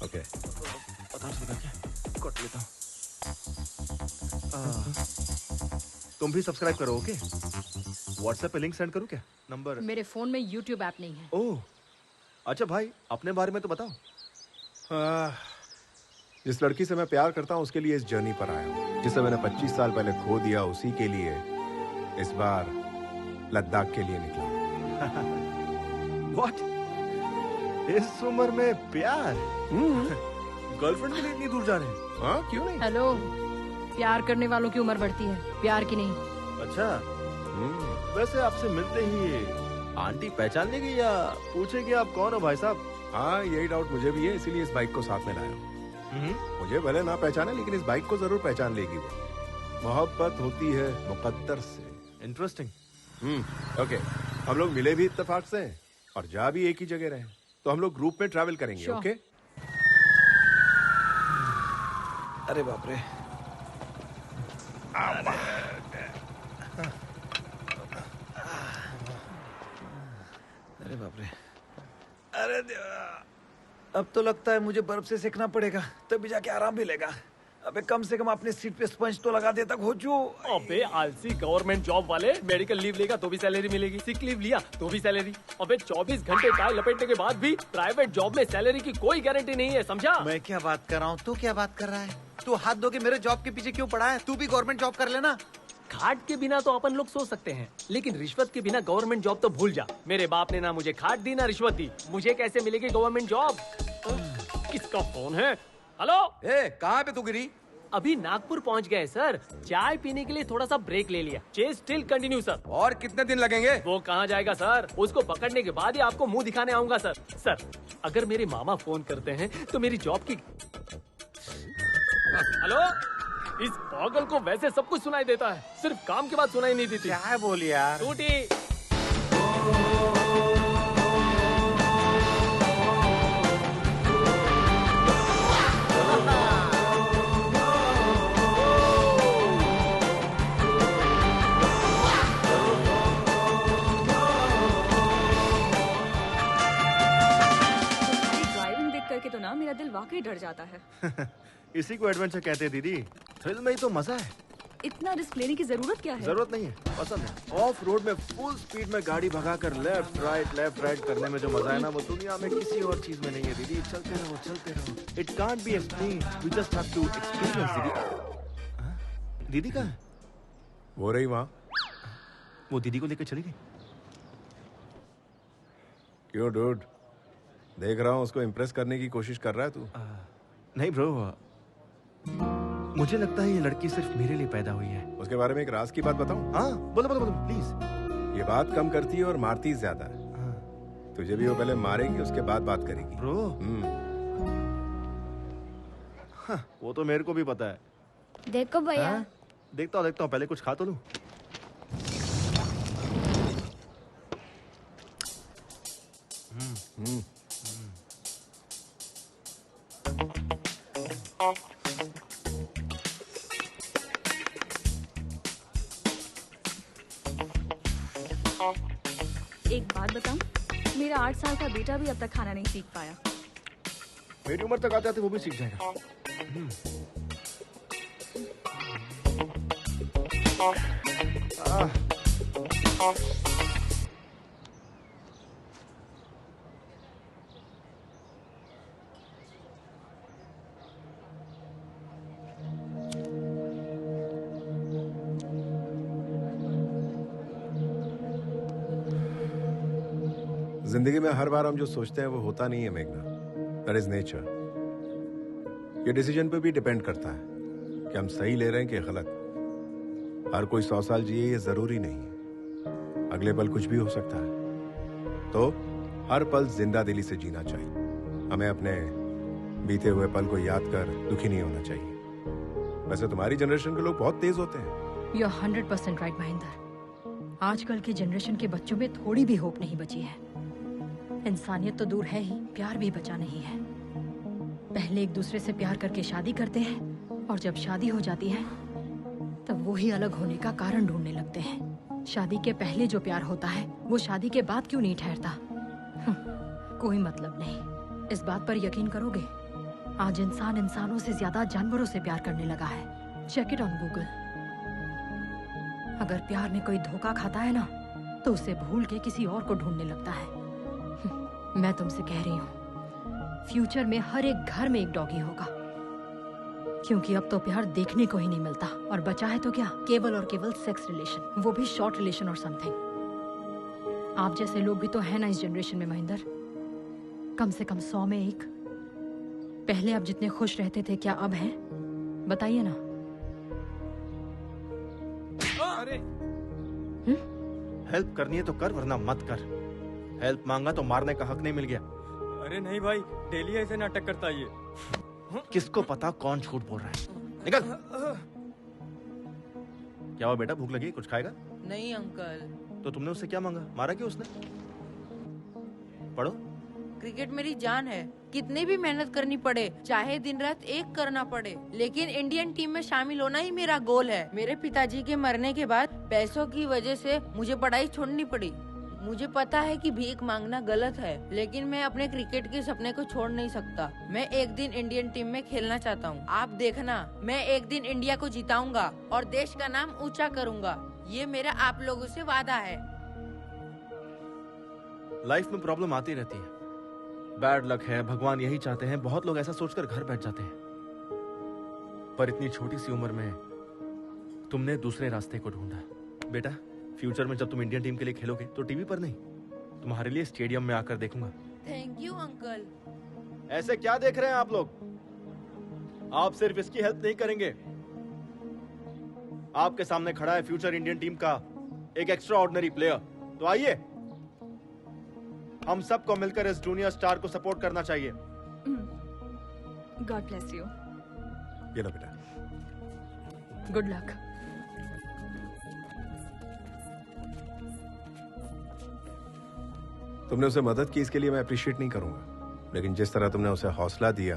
ओके। पता चल गया, कट लेता हूँ। तुम भी सब्सक्राइब करो, ओके? व्हाट्सएप पे लिंक सेंड करूँ क्या? नंबर? मेरे फोन में यूट्यूब ऐप नहीं है। ओह, अच्छा भाई, अपने बारे में तो बताओ। जिस लड़की से मैं प्यार करता हूँ उसके लिए इस जर्नी पर आया हूँ। जिसे मैंने 25 साल पहले खो दिया, उसी के लिए इस बार लद्दाख के लिए निकला। What? इस उम्र में प्यार? गर्लफ्रेंड के लिए इतनी दूर जा रहे हैं? हाँ, क्यों नहीं? हेलो, प्यार करने वालों की उम्र बढ़ती है, प्यार की नहीं। अच्छा, वैसे आपसे मिलते ही आंटी पहचान लेगी या पूछेगी आप कौन हो भाई साहब? हाँ, यही डाउट मुझे भी है, इसीलिए इस बाइक को साथ में लाया हूँ। मुझे भले ना पहचाने, लेकिन इस बाइक को जरूर पहचान लेगी वो। मोहब्बत होती है मुकद्दर से। इंटरेस्टिंग। ओके, हम लोग मिले भी इत्तेफाक से और जा भी एक ही जगह रहे, तो हम लोग ग्रुप में ट्रैवल करेंगे। Sure. ओके? अरे बाप रे। अरे बाप रे। अरे देवा, अब तो लगता है मुझे बर्फ से सेकना पड़ेगा, तभी जाके आराम मिलेगा। अबे कम से कम अपने सीट पे स्पंज तो लगा देता घोचू। अबे आलसी गवर्नमेंट जॉब वाले, मेडिकल लीव लेगा तो भी सैलरी मिलेगी, सिक लीव लिया तो भी सैलरी। अबे 24 घंटे टाई लपेटने के बाद भी प्राइवेट जॉब में सैलरी की कोई गारंटी नहीं है, समझा? मैं क्या बात कर रहा हूँ, तू क्या बात कर रहा है? तू हाथ धो के मेरे जॉब के पीछे क्यों पड़ा है? तू भी गवर्नमेंट जॉब कर लेना। खाट के बिना तो अपन लोग सोच सकते हैं, लेकिन रिश्वत के बिना गवर्नमेंट जॉब तो भूल जा। मेरे बाप ने ना मुझे खाट दी ना रिश्वत दी, मुझे कैसे मिलेगी गवर्नमेंट जॉब? किसका फोन है? हेलो, कहाँ पे तू गिरी? अभी नागपुर पहुंच गए सर, चाय पीने के लिए थोड़ा सा ब्रेक ले लिया। Chase still continue sir. और कितने दिन लगेंगे? वो कहाँ जाएगा सर, उसको पकड़ने के बाद ही आपको मुंह दिखाने आऊंगा सर। सर, अगर मेरे मामा फोन करते हैं तो मेरी जॉब की। हेलो, इस पागल को वैसे सब कुछ सुनाई देता है, सिर्फ काम के बाद सुनाई नहीं देती। क्या बोल यार? टूटी। ड्राइविंग देख करके तो ना मेरा दिल वाकई डर जाता है। इसी को एडवेंचर कहते हैं दीदी। थ्रिल में ही तो मजा है। इतना रिस्क लेने की जरूरत क्या है? जरूरत नहीं है, पसंद है। ऑफ रोड में फुल स्पीड में गाड़ी भगाकर लेफ्ट राइट करने में जो मजा है ना, वो दुनिया में किसी और चीज में नहीं है दीदी। चलते रहो। It can't be explained, we just have to experience दीदी। दीदी कहाँ है? वो रही वहाँ। वो दीदी को लेकर चली गई। क्यों डूड, देख रहा हूँ उसको इम्प्रेस करने की कोशिश कर रहा है तू। नहीं ब्रो, मुझे लगता है ये लड़की सिर्फ मेरे लिए पैदा हुई है। उसके बारे में एक राज की बात बताऊं? हाँ, बोलो प्लीज। ये बात कम करती है और मारती ज्यादा है। तुझे भी वो पहले मारेगी, उसके बाद बात करेगी। ब्रो, हाँ, वो तो मेरे को भी पता है। देखो भैया। हाँ? देखता हूँ, पहले कुछ खा तो लूं। एक बात बताऊं, मेरा 8 साल का बेटा भी अब तक खाना नहीं सीख पाया। मेरी उम्र तक आते आते वो भी सीख जाएगा। जिंदगी में हर बार हम जो सोचते हैं वो होता नहीं है मेघना। That is nature. ये डिसीजन पे भी डिपेंड करता है कि हम सही ले रहे हैं कि गलत। हर कोई 100 साल जिए ये जरूरी नहीं है, अगले पल कुछ भी हो सकता है। तो हर पल जिंदा दिली से जीना चाहिए। हमें अपने बीते हुए पल को याद कर दुखी नहीं होना चाहिए। वैसे तुम्हारी जनरेशन के लोग बहुत तेज होते हैं। You are 100% right Mahendra. आजकल के जनरेशन के बच्चों में थोड़ी भी होप नहीं बची है। इंसानियत तो दूर है ही, प्यार भी बचा नहीं है। पहले एक दूसरे से प्यार करके शादी करते हैं और जब शादी हो जाती है तब वो ही अलग होने का कारण ढूंढने लगते हैं। शादी के पहले जो प्यार होता है वो शादी के बाद क्यों नहीं ठहरता? कोई मतलब नहीं। इस बात पर यकीन करोगे, आज इंसान इंसानों से ज्यादा जानवरों से प्यार करने लगा है। Check it on Google. अगर प्यार में कोई धोखा खाता है ना तो उसे भूल के किसी और को ढूंढने लगता है। मैं तुमसे कह रही हूँ, फ्यूचर में हर एक घर में एक डॉगी होगा, क्योंकि अब तो प्यार देखने को ही नहीं मिलता। और बचा है तो क्या, केवल और केवल सेक्स रिलेशन, वो भी शॉर्ट रिलेशन और समथिंग। आप जैसे लोग भी तो है ना इस जनरेशन में महेंद्र, कम से कम 100 में एक। पहले आप जितने खुश रहते थे, क्या अब हैं? बताइए ना। अरे हेल्प करनी है तो कर, वरना मत कर। हेल्प मांगा तो मारने का हक नहीं मिल गया। अरे नहीं भाई, डेली ऐसे नाटक करता है ये। किसको पता कौन झूठ बोल रहा है। निकल। क्या हुआ बेटा, भूख लगी, कुछ खाएगा? नहीं अंकल। तो तुमने उससे क्या मांगा, मारा क्यों उसने? पढ़ो। क्रिकेट मेरी जान है, कितनी भी मेहनत करनी पड़े, चाहे दिन रात एक करना पड़े, लेकिन इंडियन टीम में शामिल होना ही मेरा गोल है। मेरे पिताजी के मरने के बाद पैसों की वजह से मुझे पढ़ाई छोड़नी पड़ी। मुझे पता है कि भीख मांगना गलत है, लेकिन मैं अपने क्रिकेट के सपने को छोड़ नहीं सकता। मैं एक दिन इंडियन टीम में खेलना चाहता हूँ। आप देखना, मैं एक दिन इंडिया को जिताऊंगा और देश का नाम ऊंचा करूंगा। ये मेरा आप लोगों से वादा है। लाइफ में प्रॉब्लम आती रहती है, बैड लक है, भगवान यही चाहते हैं। बहुत लोग ऐसा सोचकर घर बैठ जाते हैं, पर इतनी छोटी सी उम्र में तुमने दूसरे रास्ते को ढूंढा। बेटा, फ्यूचर में जब तुम इंडियन टीम के लिए खेलोगे तो टीवी पर नहीं, तुम्हारे लिए स्टेडियम में आकर देखूंगा। Thank you uncle. ऐसे क्या देख रहे हैं आप लोग? आप सिर्फ इसकी हेल्प नहीं करेंगे, आपके सामने खड़ा है फ्यूचर इंडियन टीम का एक एक्स्ट्रा ऑर्डिनरी प्लेयर। तो आइए, हम सबको मिलकर इस जूनियर स्टार को सपोर्ट करना चाहिए। God bless you. ये लो बेटा। Good luck. तुमने उसे मदद की, इसके लिए मैं अप्रिशिएट नहीं करूंगा, लेकिन जिस तरह तुमने उसे हौसला दिया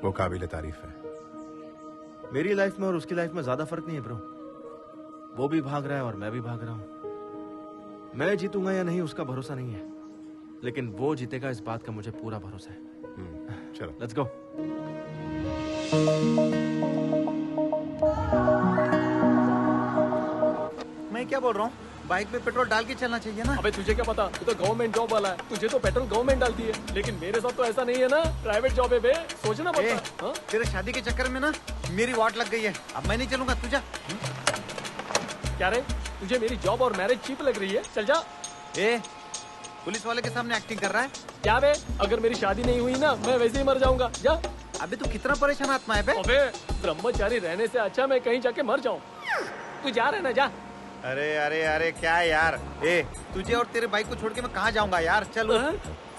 वो काबिल तारीफ है। मेरी लाइफ में और उसकी लाइफ में ज्यादा फर्क नहीं है ब्रो। वो भी भाग रहा है और मैं भी भाग रहा हूं। मैं जीतूंगा या नहीं उसका भरोसा नहीं है, लेकिन वो जीतेगा इस बात का मुझे पूरा भरोसा है। चलो लेट्स गो। मैं क्या बोल रहा हूँ, बाइक पे पेट्रोल डाल के चलना चाहिए ना। अबे तुझे क्या पता, तू तो गवर्नमेंट जॉब वाला है, तुझे तो पेट्रोल गवर्नमेंट डालती है, लेकिन मेरे साथ तो ऐसा नहीं है ना, प्राइवेट जॉब है बे, सोचना पड़ता। तेरे शादी के चक्कर में ना मेरी वाट लग गई है, अब मैं नहीं चलूंगा, तू जा। क्या रे, तुझे मेरी जॉब और मैरिज चीप लग रही है? चल जा। पुलिस वाले के सामने एक्टिंग कर रहा है क्या बे? अगर मेरी शादी नहीं हुई ना, मैं वैसे ही मर जाऊंगा। जा। अबे तू कितना परेशान आत्मा है बे? अबे ब्रह्मचारी रहने से अच्छा मैं कहीं जाके मर जाऊं। तू जा रहे ना, जा। अरे अरे अरे क्या यार, तुझे और तेरे बाइक को छोड़ के मैं कहाँ जाऊंगा यार, चल।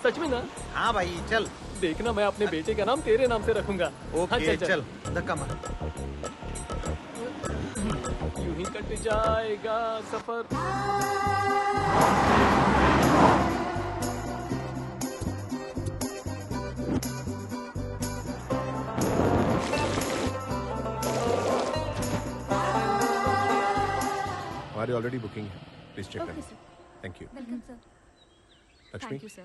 सच में ना? हाँ भाई चल। देखना, मैं अपने बेटे का नाम तेरे नाम से रखूंगा। ओके चल, धक्का मार। यूं ही कट जाएगा सफर। हमारी ऑलरेडी बुकिंग है, प्लीज चेक करें। Thank you. Welcome sir. Lakshmi. Thank you sir.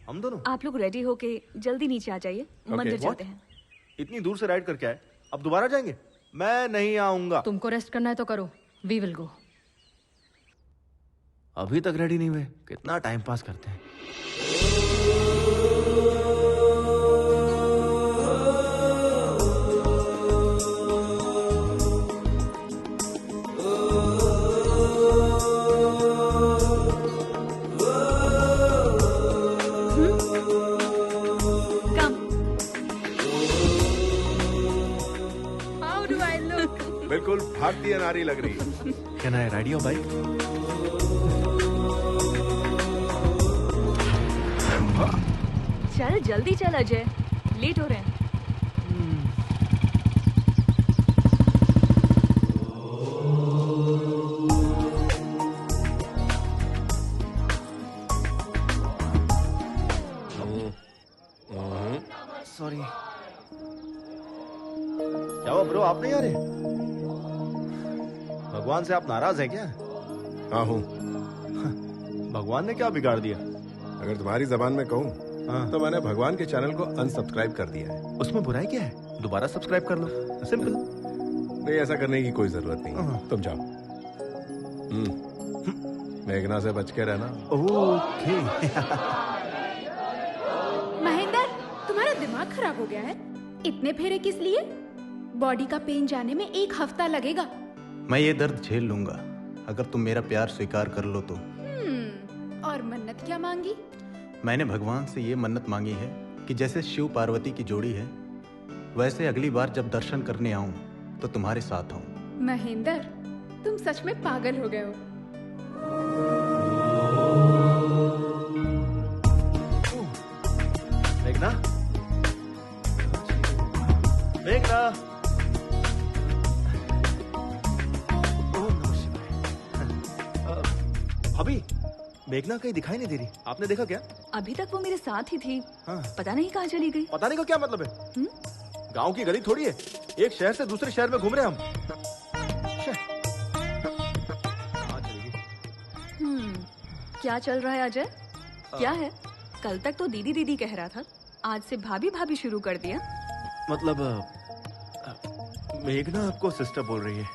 हम दोनों आप लोग रेडी होके जल्दी नीचे आ जाइए, मंदिर चलते हैं। इतनी दूर से राइड करके आए, अब दोबारा जाएंगे? मैं नहीं आऊंगा। तुमको रेस्ट करना है तो करो, वी विल गो। अभी तक रेडी नहीं हुए, कितना टाइम पास करते हैं। बिल्कुल भारतीय नारी लग रही है। Can I ride your bike? चल जल्दी चल अजय, लेट हो रहे हैं। सॉरी। क्या हुआ ब्रो, आप नहीं आ रहे? भगवान से आप नाराज हैं क्या? हाँ हूँ। भगवान ने क्या बिगाड़ दिया? अगर तुम्हारी जबान में कहूँ तो मैंने भगवान के चैनल को अनसब्सक्राइब कर दिया है। उसमें बुराई क्या है? दोबारा सब्सक्राइब कर लो, सिंपल। नहीं, ऐसा करने की कोई जरूरत नहीं, तुम जाओ। मेघना से बच के रहना। ओके। महेंद्र, तुम्हारा दिमाग खराब हो गया है? इतने फेरे किस लिए? बॉडी का पेन जाने में 1 हफ्ता लगेगा। मैं ये दर्द झेल लूंगा अगर तुम मेरा प्यार स्वीकार कर लो तो। और मन्नत क्या मांगी? मैंने भगवान से ये मन्नत मांगी है कि जैसे शिव पार्वती की जोड़ी है वैसे अगली बार जब दर्शन करने आऊं तो तुम्हारे साथ आऊं। महेंद्र, तुम सच में पागल हो गए हो। मेघना, मेघना। भाभी, मेघना कहीं दिखाई नहीं दे रही, आपने देखा क्या? अभी तक वो मेरे साथ ही थी। हाँ। पता नहीं कहाँ चली गई। पता नहीं का क्या मतलब है? गांव की गली थोड़ी है, एक शहर से दूसरे शहर में घूम रहे हम। क्या चल रहा है अजय? क्या है? कल तक तो दीदी दीदी कह रहा था, आज से भाभी भाभी शुरू कर दिया। मतलब मेघना आपको सिस्टर बोल रही है।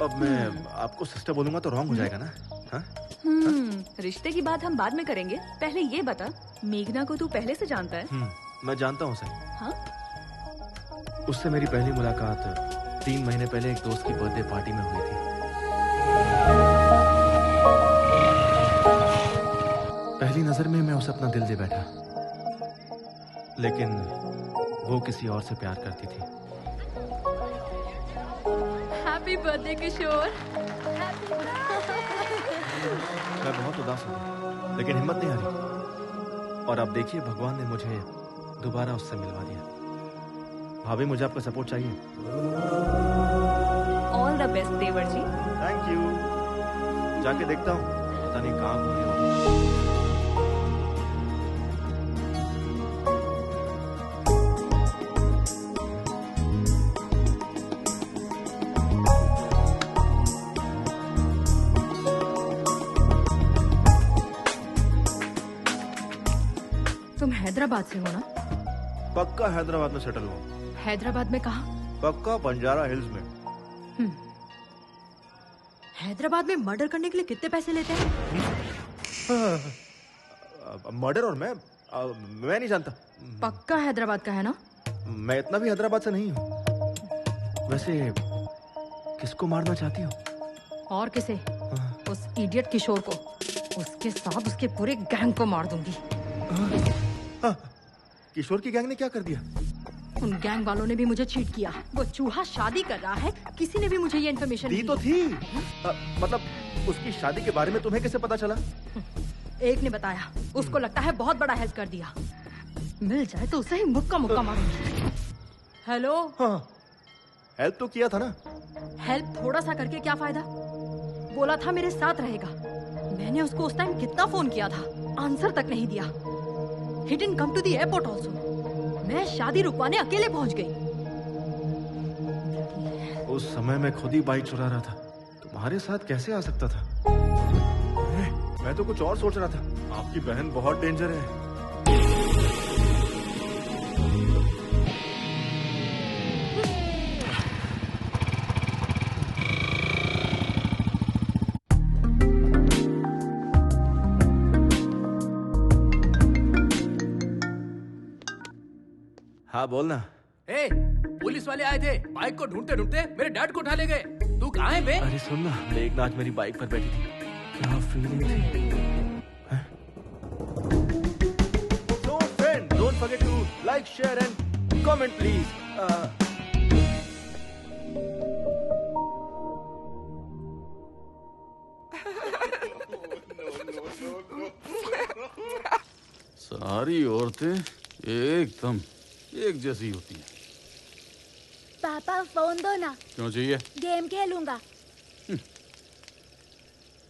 अब मैं आपको सिस्टर बोलूंगा तो रॉन्ग हो जाएगा ना? हाँ? रिश्ते की बात हम बाद में करेंगे, पहले ये बता, मेघना को तू पहले से जानता है? मैं जानता हूँ सर। हाँ? उससे मेरी पहली मुलाकात 3 महीने पहले एक दोस्त की बर्थडे पार्टी में हुई थी। पहली नजर में मैं उसे अपना दिल दे बैठा, लेकिन वो किसी और से प्यार करती थी। हैप्पी बर्थडे किशोर। मैं बहुत उदास हो गया, लेकिन हिम्मत नहीं हारी। और अब देखिए, भगवान ने मुझे दोबारा उससे मिलवा दिया। भाभी, मुझे आपका सपोर्ट चाहिए। ऑल द बेस्ट देवर जी। Thank you. जाके देखता हूँ, पता नहीं कहाँ घूमी होगी। तुम हैदराबाद से हो ना? पक्का हैदराबाद में सेटल हुआ। हैदराबाद में कहाँ? पक्का बंजारा हिल्स में। हैदराबाद में मर्डर करने के लिए कितने पैसे लेते हैं? मर्डर? और मैं नहीं जानता। पक्का हैदराबाद का है ना? मैं इतना भी हैदराबाद से नहीं हूँ। वैसे किसको मारना चाहती हो? और किसे? उस इडियट किशोर को। उसके साथ उसके पूरे गैंग को मार दूंगी। किशोर की गैंग ने क्या कर दिया? उन गैंग वालों ने भी मुझे चीट किया। वो चूहा शादी कर रहा है, किसी ने भी मुझे ये इन्फॉर्मेशन दी तो थी। मतलब उसकी शादी के बारे में तुम्हें कैसे पता चला? एक ने बताया। उसको लगता है बहुत बड़ा हेल्प कर दिया। मिल जाए तो उसे ही मुक्का मुक्का मारूंगी। हेलो। हाँ, हेल्प तो किया था ना। हेल्प थोड़ा सा करके क्या फायदा? बोला था मेरे साथ रहेगा। मैंने उसको उस टाइम कितना फोन किया था, आंसर तक नहीं दिया। He didn't come to the airport also. मैं शादी रुकवाने अकेले पहुंच गई। उस समय मैं खुद ही बाइक चुरा रहा था, तुम्हारे साथ कैसे आ सकता था? मैं तो कुछ और सोच रहा था। आपकी बहन बहुत डेंजर है। हाँ बोलना। ए, पुलिस वाले आए थे, बाइक को ढूंढते ढूंढते मेरे डैड को उठा ले गए। तू कहाँ है बे? अरे सुन ना, मेघना आज मेरी बाइक पर बैठी थी, क्या फीलिंग थी। So friend, don't forget to like, share and comment please. सारी औरतें एकदम एक जैसी होती है। पापा फोन दो ना, क्यों चाहिए? गेम खेलूंगा।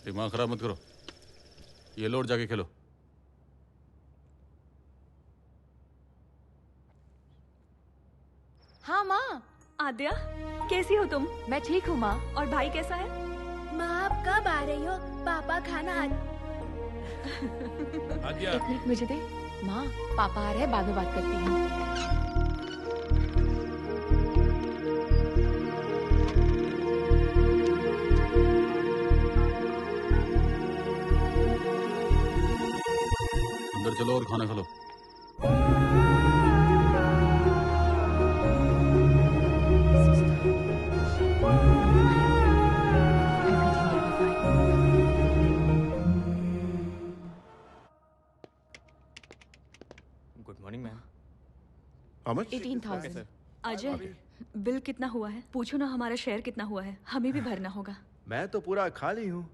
दिमाग खराब मत करो, ये लो और जाके खेलो। हाँ माँ। आद्या, कैसी हो तुम? मैं ठीक हूँ माँ। और भाई कैसा है? माँ आप कब आ रही हो? पापा खाना एक मिनट मुझे दे। माँ पापा आ रहे हैं, बाद में बात करती हूँ। अंदर चलो और खाना खा लो। Good morning ma'am. How much? 18,000। Ajay, bill कितना हुआ है? पूछो ना हमारा शेयर कितना हुआ है, हमें भी भरना होगा। मैं तो पूरा खाली हूँ।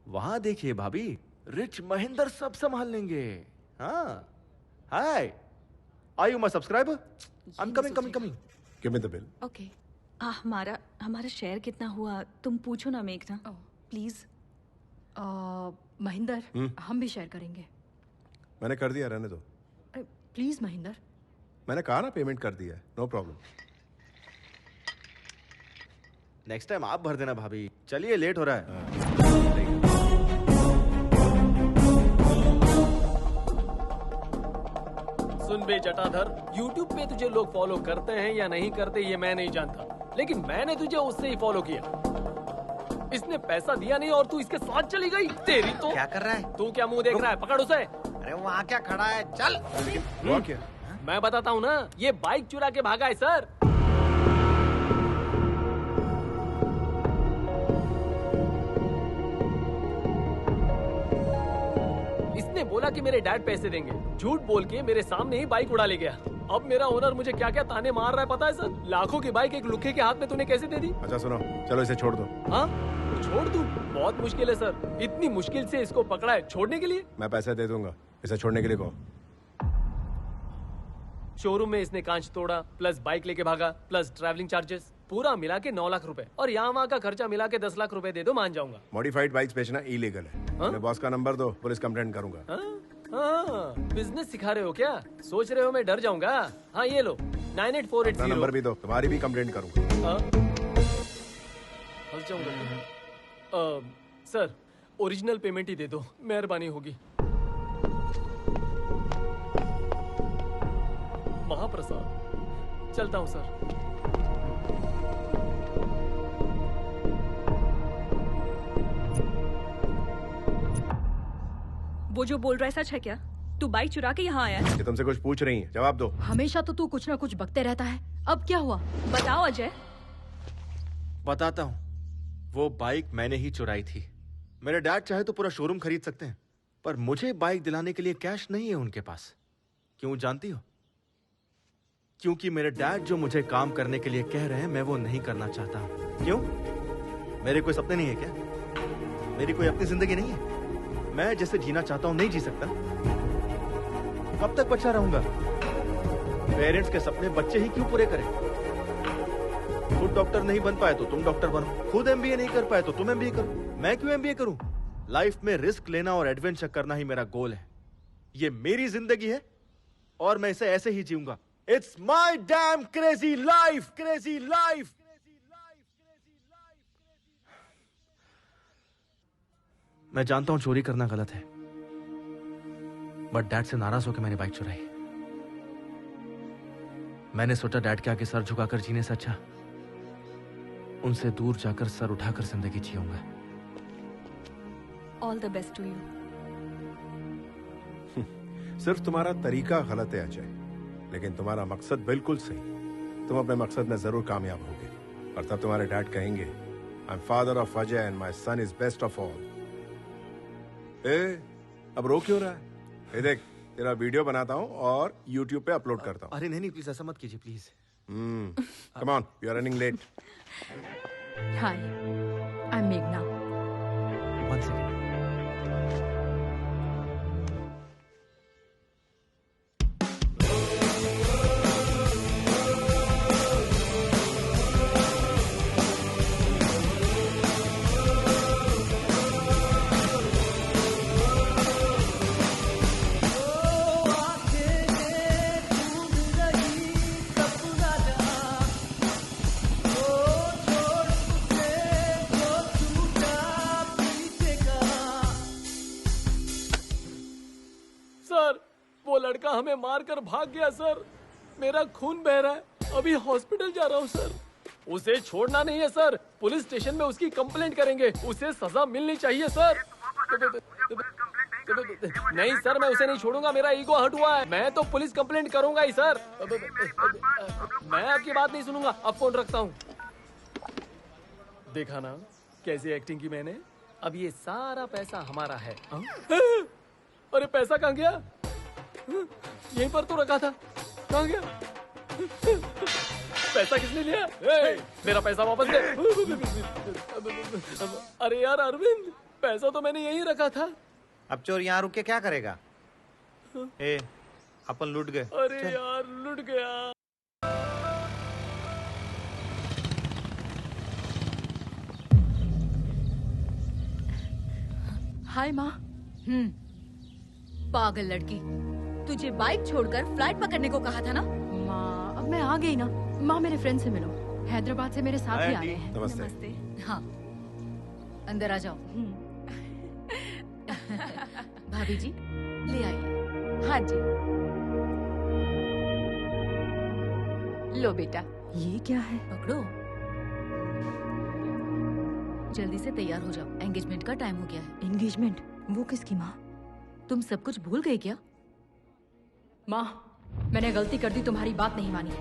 वहां देखिए भाभी, रिच महेंद्र सब संभाल लेंगे। हाँ, hi, are you my subscriber? I am coming. Give me the bill. Okay. हमारा शेयर कितना हुआ तुम पूछो ना मेघना, प्लीज। महेंद्र, हम भी शेयर करेंगे। मैंने कर दिया, रहने दो। प्लीज महेंद्र। मैंने कहा ना पेमेंट कर दिया है, नो प्रॉब्लम। नेक्स्ट टाइम आप भर देना भाभी। चलिए लेट हो रहा है। सुन बे जटाधर, YouTube पे तुझे लोग फॉलो करते हैं या नहीं करते ये मैं नहीं जानता, लेकिन मैंने तुझे उससे ही फॉलो किया। इसने पैसा दिया नहीं और तू इसके साथ चली गई। तेरी तो क्या कर रहा है? तू क्या मुंह देख रहा है? पकड़ उसे। अरे वहाँ क्या खड़ा है? चल। क्या? मैं बताता हूँ ना, ये बाइक चुरा के भागा है सर। इसने बोला कि मेरे डैड पैसे देंगे, झूठ बोल के मेरे सामने ही बाइक उड़ा ले गया। अब मेरा ओनर मुझे क्या क्या ताने मार रहा है पता है सर? लाखों की बाइक एक लुखे के हाथ में तूने कैसे दे दी? अच्छा सुनो, चलो इसे छोड़ दो। हाँ छोड़ दूं? बहुत मुश्किल है सर, इतनी मुश्किल से इसको पकड़ा है, छोड़ने के लिए? मैं पैसे दे दूंगा, इसे छोड़ने के लिए कहो। शोरूम में इसने कांच तोड़ा, प्लस बाइक लेके भागा, प्लस ट्रैवलिंग चार्जेस, पूरा मिला के 9 लाख रुपए, और यहाँ वहाँ का खर्चा मिला के 10 लाख रुपए दे दो, मान जाऊंगा। मॉडिफाइड बाइक्स बेचना इलीगल है। अपने बॉस का नंबर दो, पुलिस कंप्लेंट करूंगा। हाँ, बिजनेस सिखा रहे हो क्या? सोच रहे हो मैं डर जाऊंगा? हाँ ये लो, 98480। नंबर भी दो, तुम्हारी भी कंप्लेंट करूंगा। फंस जाऊंगा। सर ओरिजिनल पेमेंट ही दे दो, मेहरबानी होगी। महाप्रसाद, चलता हूँ सर। वो जो बोल रहा है सच है क्या? तू बाइक चुरा के यहाँ आया है? ये तुमसे कुछ पूछ रही है, जवाब दो। हमेशा तो तू कुछ ना कुछ बकते रहता है, अब क्या हुआ? बताओ अजय। बताता हूँ, वो बाइक मैंने ही चुराई थी। मेरे डैड चाहे तो पूरा शोरूम खरीद सकते हैं, पर मुझे बाइक दिलाने के लिए कैश नहीं है उनके पास। क्यों जानती हो? क्योंकि मेरे डैड जो मुझे काम करने के लिए कह रहे हैं, मैं वो नहीं करना चाहता हूँ। क्यों? मेरे कोई सपने नहीं है क्या? मेरी कोई अपनी जिंदगी नहीं है? मैं जैसे जीना चाहता हूँ नहीं जी सकता? कब तक बच्चा रहूंगा? पेरेंट्स के सपने बच्चे ही क्यों पूरे करें? खुद डॉक्टर नहीं बन पाए तो तुम डॉक्टर बनो, खुद एमबीए नहीं कर पाए तो तुम एमबीए करो। मैं क्यों एमबीए करूं? लाइफ में रिस्क लेना और एडवेंचर करना ही मेरा गोल है। ये मेरी जिंदगी है और मैं इसे ऐसे ही जीऊंगा। It's my damn crazy life, crazy life. मैं जानता हूं चोरी करना गलत है, बट डैड से नाराज होकर मैंने बाइक चुराई। मैंने सोचा डैड के आगे सर झुकाकर जीने से अच्छा उनसे दूर जाकर सर उठाकर जिंदगी जीऊंगा। All the best to you. सिर्फ तुम्हारा तरीका गलत है अजय, लेकिन तुम्हारा मकसद बिल्कुल सही। तुम अपने मकसद में जरूर कामयाब होगे, और तब तुम्हारे डैड कहेंगे, I am father of Ajay and my son is best of all. अब रो क्यों रहा है? ये देख, तेरा वीडियो बनाता हूँ और YouTube पे अपलोड करता हूँ। अरे नहीं प्लीज ऐसा मत कीजिए please. Come on, you are running late. Hi, I am मेघना। One second. सर, वो लड़का हमें मारकर भाग गया सर। मेरा खून बह रहा है, अभी हॉस्पिटल जा रहा हूँ सर। उसे छोड़ना नहीं है सर, पुलिस स्टेशन में उसकी कंप्लेंट करेंगे, उसे सजा मिलनी चाहिए सर। नहीं सर, मैं उसे नहीं छोड़ूंगा, मेरा ईगो हर्ट हुआ है। मैं तो पुलिस कंप्लेंट करूंगा ही सर। मैं आपकी बात नहीं सुनूंगा, अब फोन रखता हूँ। देखा ना कैसी एक्टिंग की मैंने। अब ये सारा पैसा हमारा है। अरे पैसा कहाँ गया? यहीं पर तो रखा था, कहाँ गया? पैसा किसने लिया? मेरा पैसा वापस दे। अरे यार अरविंद, पैसा तो मैंने यहीं रखा था। अब चोर यहाँ रुक के क्या करेगा? ए, अपन लूट गए। अरे यार लूट गया। हाय माँ। पागल लड़की, तुझे बाइक छोड़कर फ्लाइट पकड़ने को कहा था ना? माँ अब मैं आ गई ना। माँ मेरे फ्रेंड से मिलो, हैदराबाद से मेरे साथ ही आ रहे हैं। नमस्ते। हाँ अंदर आ जाओ। भाभी जी ले आइए। हाँ जी, लो बेटा। ये क्या है? पकड़ो, जल्दी से तैयार हो जाओ, एंगेजमेंट का टाइम हो गया है। एंगेजमेंट? वो किसकी माँ? तुम सब कुछ भूल गए क्या? माँ मैंने गलती कर दी, तुम्हारी बात नहीं मानी।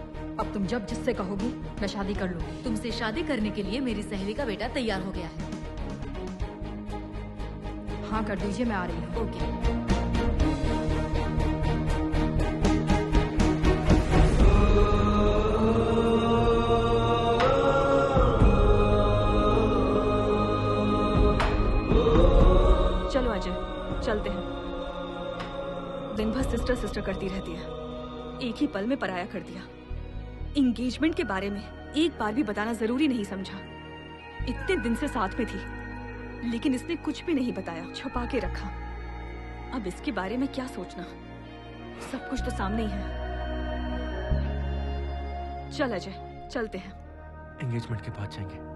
अब तुम जब जिससे कहोगी मैं शादी कर लूंगी। तुमसे शादी करने के लिए मेरी सहेली का बेटा तैयार हो गया है। हाँ कर दीजिए, मैं आ रही हूँ। ओके। चलो अजय, चलते हैं। दिन भर सिस्टर सिस्टर करती रहती है, एक ही पल में पराया कर दिया। एंगेजमेंट के बारे में एक बार भी बताना जरूरी नहीं समझा। इतने दिन से साथ में थी, लेकिन इसने कुछ भी नहीं बताया, छुपा के रखा। अब इसके बारे में क्या सोचना, सब कुछ तो सामने ही है। चल अजय, चलते हैं। एंगेजमेंट के बाद जाएंगे।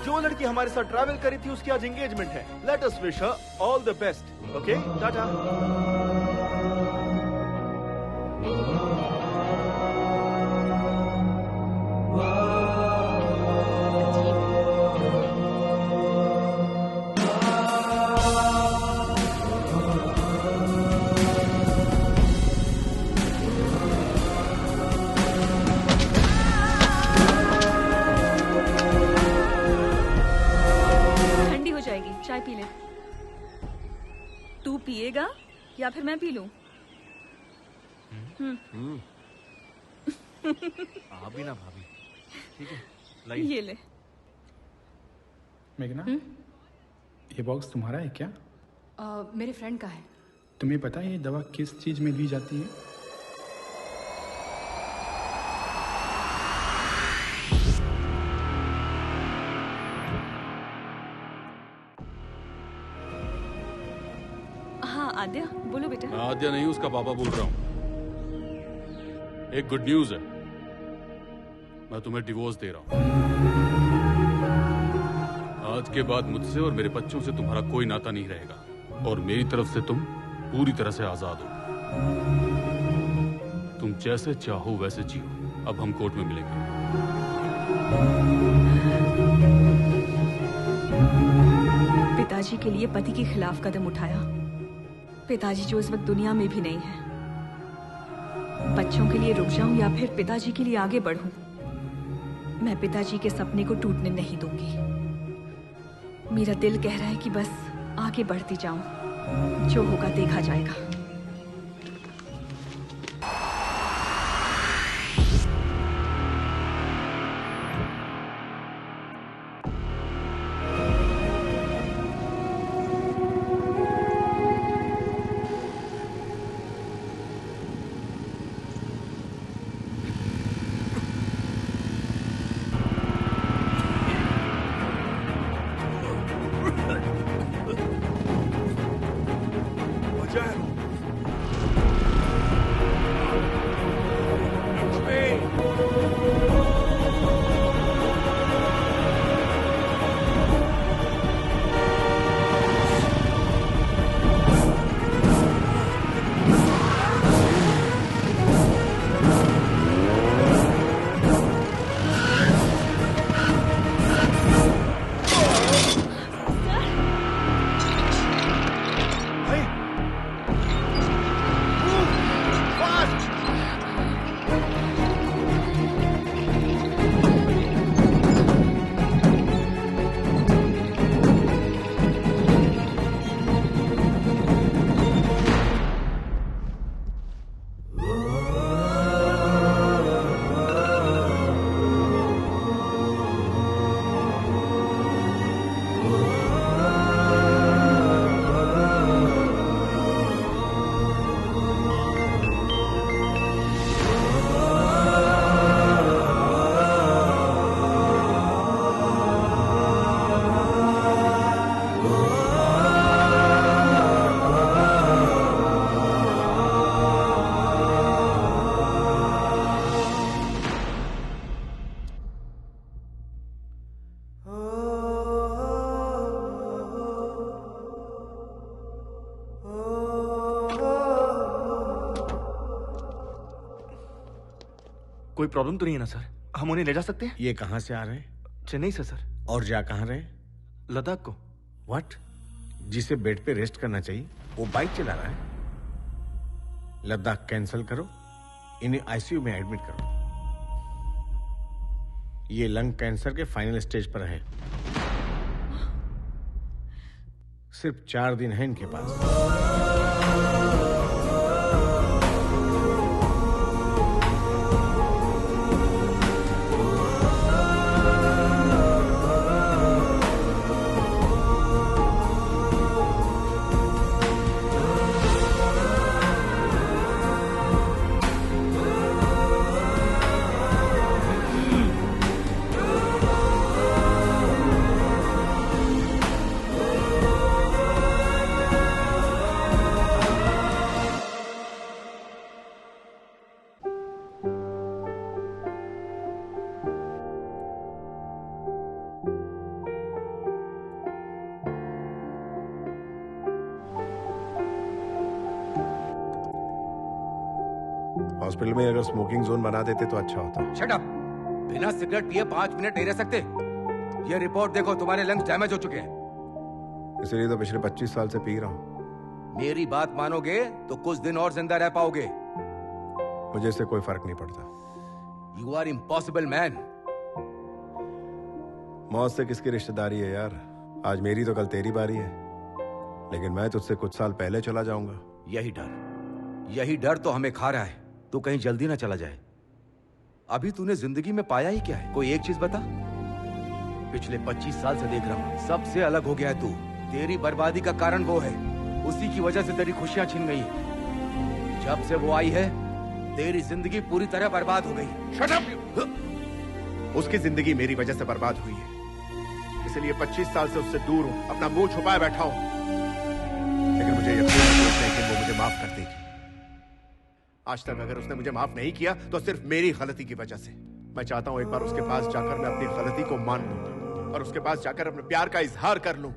जो लड़की हमारे साथ ट्रैवल करी थी उसकी आज एंगेजमेंट है। Let us wish her all the best. Okay, Tata. चाय पी ले। तू पिएगा या फिर मैं पी लूं? आप भी ना भाभी। ठीक है, लाइए। ये ले। मेघना, ये बॉक्स तुम्हारा है क्या? मेरे फ्रेंड का है। तुम्हें पता है ये दवा किस चीज में ली जाती है? आद्या, बोलो बेटा। मैं आद्या नहीं, उसका पापा बोल रहा हूँ। एक गुड न्यूज है, मैं तुम्हें डिवोर्स दे रहा हूँ। आज के बाद मुझसे और मेरे बच्चों से तुम्हारा कोई नाता नहीं रहेगा, और मेरी तरफ से तुम पूरी तरह से आजाद हो। तुम जैसे चाहो वैसे जियो। अब हम कोर्ट में मिलेंगे। पिताजी के लिए पति के खिलाफ कदम उठाया। पिताजी जो इस वक्त दुनिया में भी नहीं है। बच्चों के लिए रुक जाऊं या फिर पिताजी के लिए आगे बढ़ूं? मैं पिताजी के सपने को टूटने नहीं दूंगी। मेरा दिल कह रहा है कि बस आगे बढ़ती जाऊं, जो होगा देखा जाएगा। कोई प्रॉब्लम तो नहीं है ना सर? हम उन्हें ले जा सकते हैं? ये कहाँ से आ रहे हैं? चेन्नई से सर। और जा कहाँ रहे? लद्दाख को। व्हाट? जिसे बेड पे रेस्ट करना चाहिए वो बाइक चला रहा है। लद्दाख कैंसिल करो, इन्हें आईसीयू में एडमिट करो। ये लंग कैंसर के फाइनल स्टेज पर है। सिर्फ 4 दिन है इनके पास। हॉस्पिटल में अगर स्मोकिंग जोन बना देते तो अच्छा होता। Shut up! बिना सिगरेट पिए 5 मिनट नहीं रह सकते। ये रिपोर्ट देखो, तुम्हारे लंग्स डैमेज हो चुके हैं। इसलिए तो पिछले 25 साल से पी रहा हूँ। मेरी बात मानोगे तो कुछ दिन और जिंदा रह पाओगे। मुझे इससे कोई फर्क नहीं पड़ता। You are impossible man. मौत से किसकी रिश्तेदारी है यार? आज मेरी तो कल तेरी बारी है, लेकिन मैं तुझसे कुछ साल पहले चला जाऊंगा। यही डर तो हमें खा रहा है। तू कहीं जल्दी ना चला जाए। अभी तूने जिंदगी में पाया ही क्या है? कोई एक चीज बता। पिछले 25 साल से देख रहा हूं, सबसे अलग हो गया है तू। तेरी बर्बादी का कारण वो है, उसी की वजह से तेरी खुशियां छिन गई। जब से वो आई है, तेरी जिंदगी पूरी तरह बर्बाद हो गई। Shut up! उसकी जिंदगी मेरी वजह से बर्बाद हुई है, इसलिए 25 साल से उससे दूर हूं, अपना मुंह छुपाए बैठा हूं। लेकिन मुझे यकीन है कि वो मुझे माफ कर देगी। आज तक अगर उसने मुझे माफ नहीं किया तो सिर्फ मेरी गलती की वजह से। मैं चाहता हूं एक बार उसके पास जाकर मैं अपनी गलती को मान लूं और उसके पास जाकर अपने प्यार का इजहार कर लूं।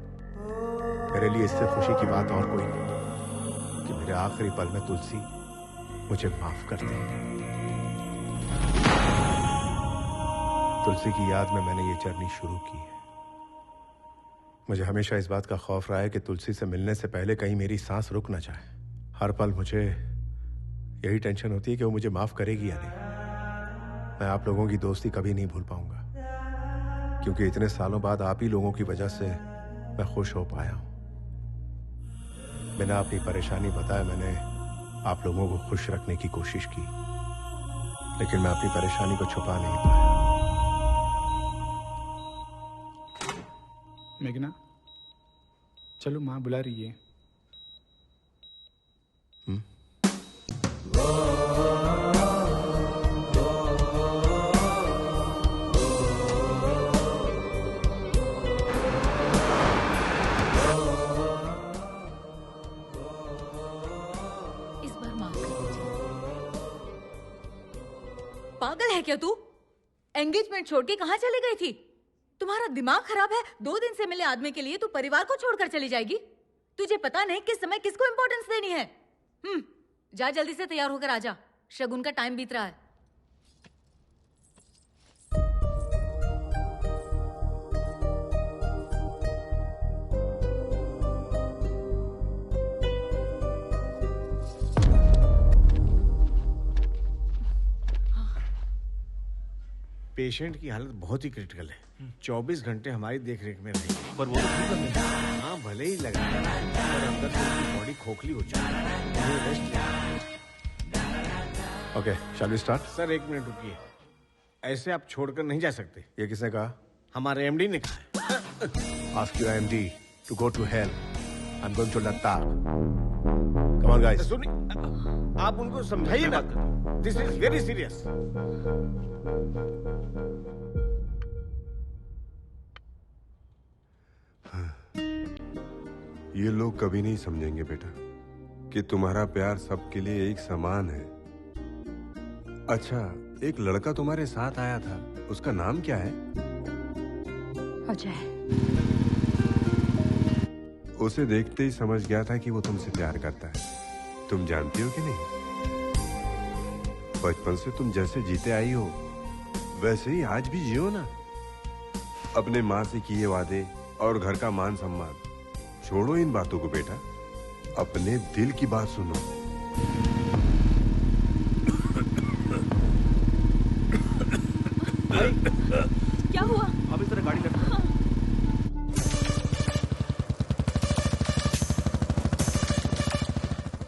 मेरे लिए इससे खुशी की बात और कोई नहीं कि मेरे आखिरी पल में तुलसी मुझे माफ कर दे। तुलसी की याद में मैंने ये जर्नी शुरू की है। मुझे हमेशा इस बात का खौफ रहा है कि तुलसी से मिलने से पहले कहीं मेरी सांस रुक ना जाए। हर पल मुझे यही टेंशन होती है कि वो मुझे माफ करेगी या नहीं। मैं आप लोगों की दोस्ती कभी नहीं भूल पाऊंगा, क्योंकि इतने सालों बाद आप ही लोगों की वजह से मैं खुश हो पाया हूं। बिना अपनी परेशानी बताए मैंने आप लोगों को खुश रखने की कोशिश की, लेकिन मैं अपनी परेशानी को छुपा नहीं पाया। मेघना, चलो माँ बुला रही है। पागल है क्या तू? एंगेजमेंट छोड़ के कहाँ चली गई थी? तुम्हारा दिमाग खराब है? 2 दिन से मिले आदमी के लिए तू परिवार को छोड़कर चली जाएगी? तुझे पता नहीं किस समय किसको इंपॉर्टेंस देनी है। जा जल्दी से तैयार होकर आजा, शगुन का टाइम बीत रहा है। पेशेंट की हालत बहुत ही क्रिटिकल है। 24 घंटे हमारी देखरेख में रहेगी। पर वो तो हाँ, भले ही लगा पर अंदर से उसकी बॉडी खोखली हो चुकी है। Rest okay, shall we start? Sir 1 minute रुकिए। ऐसे आप छोड़कर नहीं जा सकते। ये किसने कहा? हमारे एमडी ने कहा। Ask your MD to go to hell. I'm going to Ladakh. Come on, guys. सुनिए, आप उनको समझाइए ना। This is very serious. ये लोग कभी नहीं समझेंगे बेटा कि तुम्हारा प्यार सबके लिए एक समान है। अच्छा, एक लड़का तुम्हारे साथ आया था, उसका नाम क्या है? अजय। उसे देखते ही समझ गया था कि वो तुमसे प्यार करता है। तुम जानती हो कि नहीं? बचपन से तुम जैसे जीते आई हो वैसे ही आज भी जियो ना। अपने माँ से किए वादे और घर का मान सम्मान छोड़ो इन बातों को बेटा, अपने दिल की बात सुनो। क्या हुआ? अब इस तरह गाड़ी लग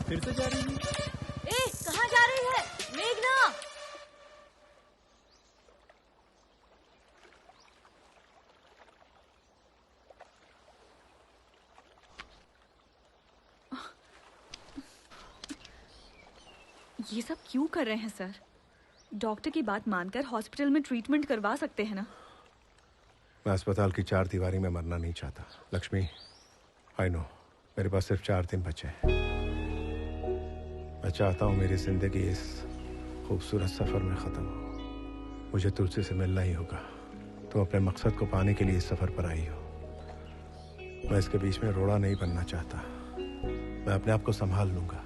फिर से जा रही है? ए, कहाँ जा रही है मेघना? ये सब क्यों कर रहे हैं सर? डॉक्टर की बात मानकर हॉस्पिटल में ट्रीटमेंट करवा सकते हैं ना। मैं अस्पताल की 4 दीवारी में मरना नहीं चाहता लक्ष्मी। आई नो मेरे पास सिर्फ 4 दिन बचे हैं। मैं चाहता हूँ मेरी जिंदगी इस खूबसूरत सफर में खत्म हो। मुझे तुलसी से मिलना ही होगा। तुम अपने मकसद को पाने के लिए इस सफर पर आई हो। मैं इसके बीच में रोड़ा नहीं बनना चाहता। मैं अपने आप को संभाल लूंगा।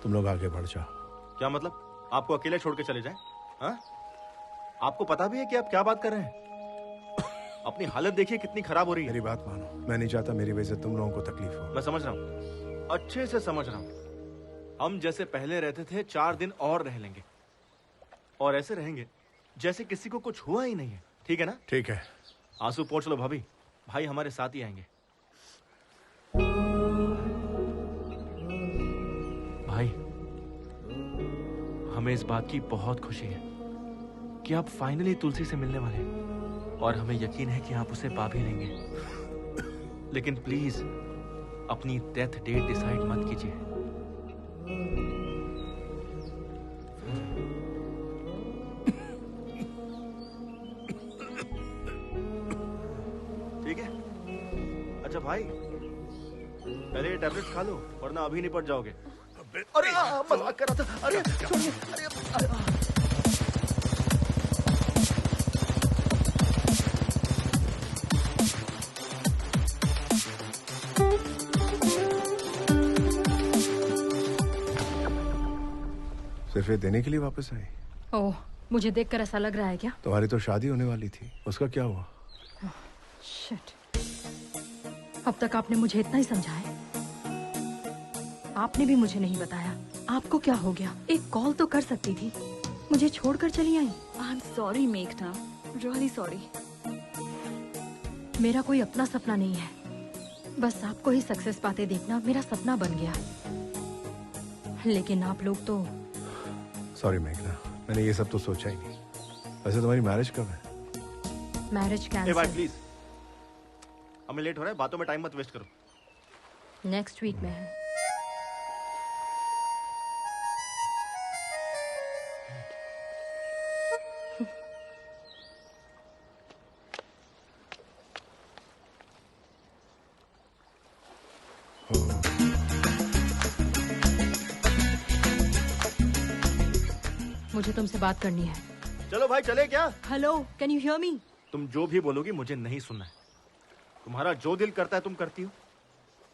तुम लोग आगे बढ़ जाओ। क्या मतलब? आपको अकेले छोड़ के चले जाएं? हाँ? आपको पता भी है कि आप क्या बात कर रहे हैं? अपनी हालत देखिए कितनी खराब हो रही है। मेरी बात मानो, मैं नहीं चाहता मेरी वजह से तुम लोगों को तकलीफ हो। मैं समझ रहा हूँ, अच्छे से समझ रहा हूँ। हम जैसे पहले रहते थे 4 दिन और रह लेंगे और ऐसे रहेंगे जैसे किसी को कुछ हुआ ही नहीं है। ठीक है ना? ठीक है। आंसू पोंछ लो भाभी, भाई हमारे साथ ही आएंगे। भाई हमें इस बात की बहुत खुशी है कि आप फाइनली तुलसी से मिलने वाले हैं और हमें यकीन है कि आप उसे पा भी लेंगे। लेकिन प्लीज अपनी डेथ डेट डिसाइड मत कीजिए। ठीक है? अच्छा भाई, पहले ये टैबलेट्स खा लो वरना अभी निपट जाओगे। अरे मजाक कर रहा था। अरे छोड़िए। अरे सिर्फ ये देने के लिए वापस आई? ओह, मुझे देखकर ऐसा लग रहा है क्या? तुम्हारी तो शादी होने वाली थी, उसका क्या हुआ? शिट। अब तक आपने मुझे इतना ही समझाया। आपने भी मुझे नहीं बताया आपको क्या हो गया। एक कॉल तो कर सकती थी। मुझे छोड़कर चली आई। आई एम सॉरी मेघना, रियली सॉरी। मेरा कोई अपना सपना नहीं है, बस आपको ही सक्सेस पाते देखना मेरा सपना बन गया। लेकिन आप लोग तो। सॉरी मेघना, मैंने ये सब तो सोचा ही नहीं। वैसे तुम्हारी मैरिज कब है? Marriage cancel. भाई प्लीज, हमें लेट हो रहा है, बातों में टाइम मत वेस्ट करो। नेक्स्ट वीक में है। मुझे तुमसे बात करनी है। चलो भाई चले क्या? Hello, can you hear me? तुम जो भी बोलोगी मुझे नहीं सुनना है। तुम्हारा जो दिल करता है तुम करती हो।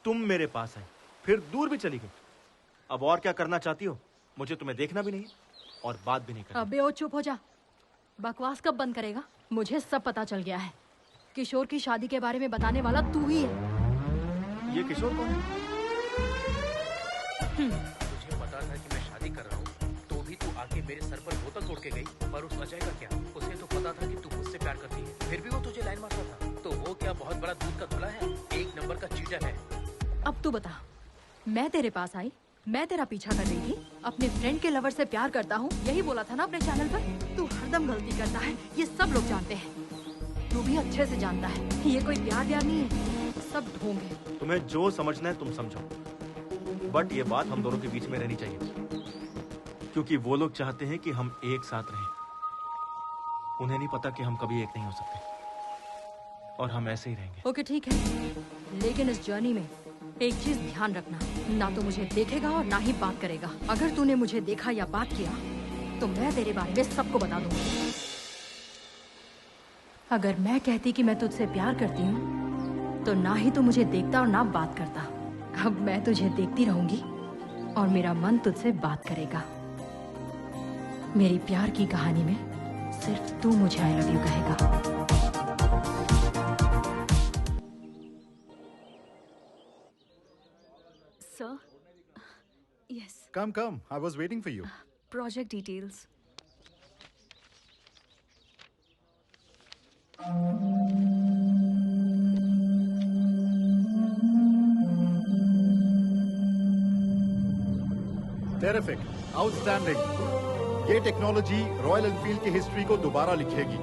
तुम मेरे पास आई, फिर दूर भी चली गई। अब और क्या करना चाहती हो? मुझे तुम्हें देखना भी नहीं और बात भी नहीं करनी। अबे ओ चुप हो जा। बकवास कब बंद करेगा? मुझे सब पता चल गया है। किशोर की शादी के बारे में बताने वाला तू ही है। ये किशोर कौन है? मुझे पता था कि मैं शादी कर रहा हूँ, तो भी तू आके मेरे सर पर बोतल तोड़ के गई। पर उस अजय का क्या? उसे तो पता था कि तू मुझसे प्यार करती है, फिर भी वो तुझे लाइन मारता था। तो वो क्या बहुत बड़ा दूध का धुला है? 1 नंबर का चीटर है। अब तू बता, मैं तेरे पास आई, मैं तेरा पीछा कर रही थी, अपने फ्रेंड के लवर से प्यार करता हूँ, यही बोला था ना अपने चैनल पर। तू हरदम गलती करता है, ये सब लोग जानते हैं। तू भी अच्छे से जानता है ये कोई प्यार नहीं है, सब ढोंग है। तुम्हें जो समझना है तुम समझो, बट ये बात हम दोनों के बीच में रहनी चाहिए, क्योंकि वो लोग चाहते हैं कि हम एक साथ रहें। उन्हें नहीं पता कि हम कभी एक नहीं हो सकते और हम ऐसे ही रहेंगे। ओके ठीक है, लेकिन इस जर्नी में एक चीज ध्यान रखना, ना तो मुझे देखेगा और ना ही बात करेगा। अगर तूने मुझे देखा या बात किया तो मैं तेरे बारे में सबको बता दूंगी। अगर मैं कहती कि मैं तुझसे प्यार करती हूँ तो ना ही तू मुझे देखता और ना बात करता। अब मैं तुझे देखती रहूंगी और मेरा मन तुझसे बात करेगा। मेरी प्यार की कहानी में सिर्फ तू मुझे आई लव यू कहेगा। Sir? Yes. Come, come. I was waiting for you. Project details. Terrific. Outstanding. ये टेक्नोलॉजी रॉयल एनफील्ड की हिस्ट्री को दोबारा लिखेगी।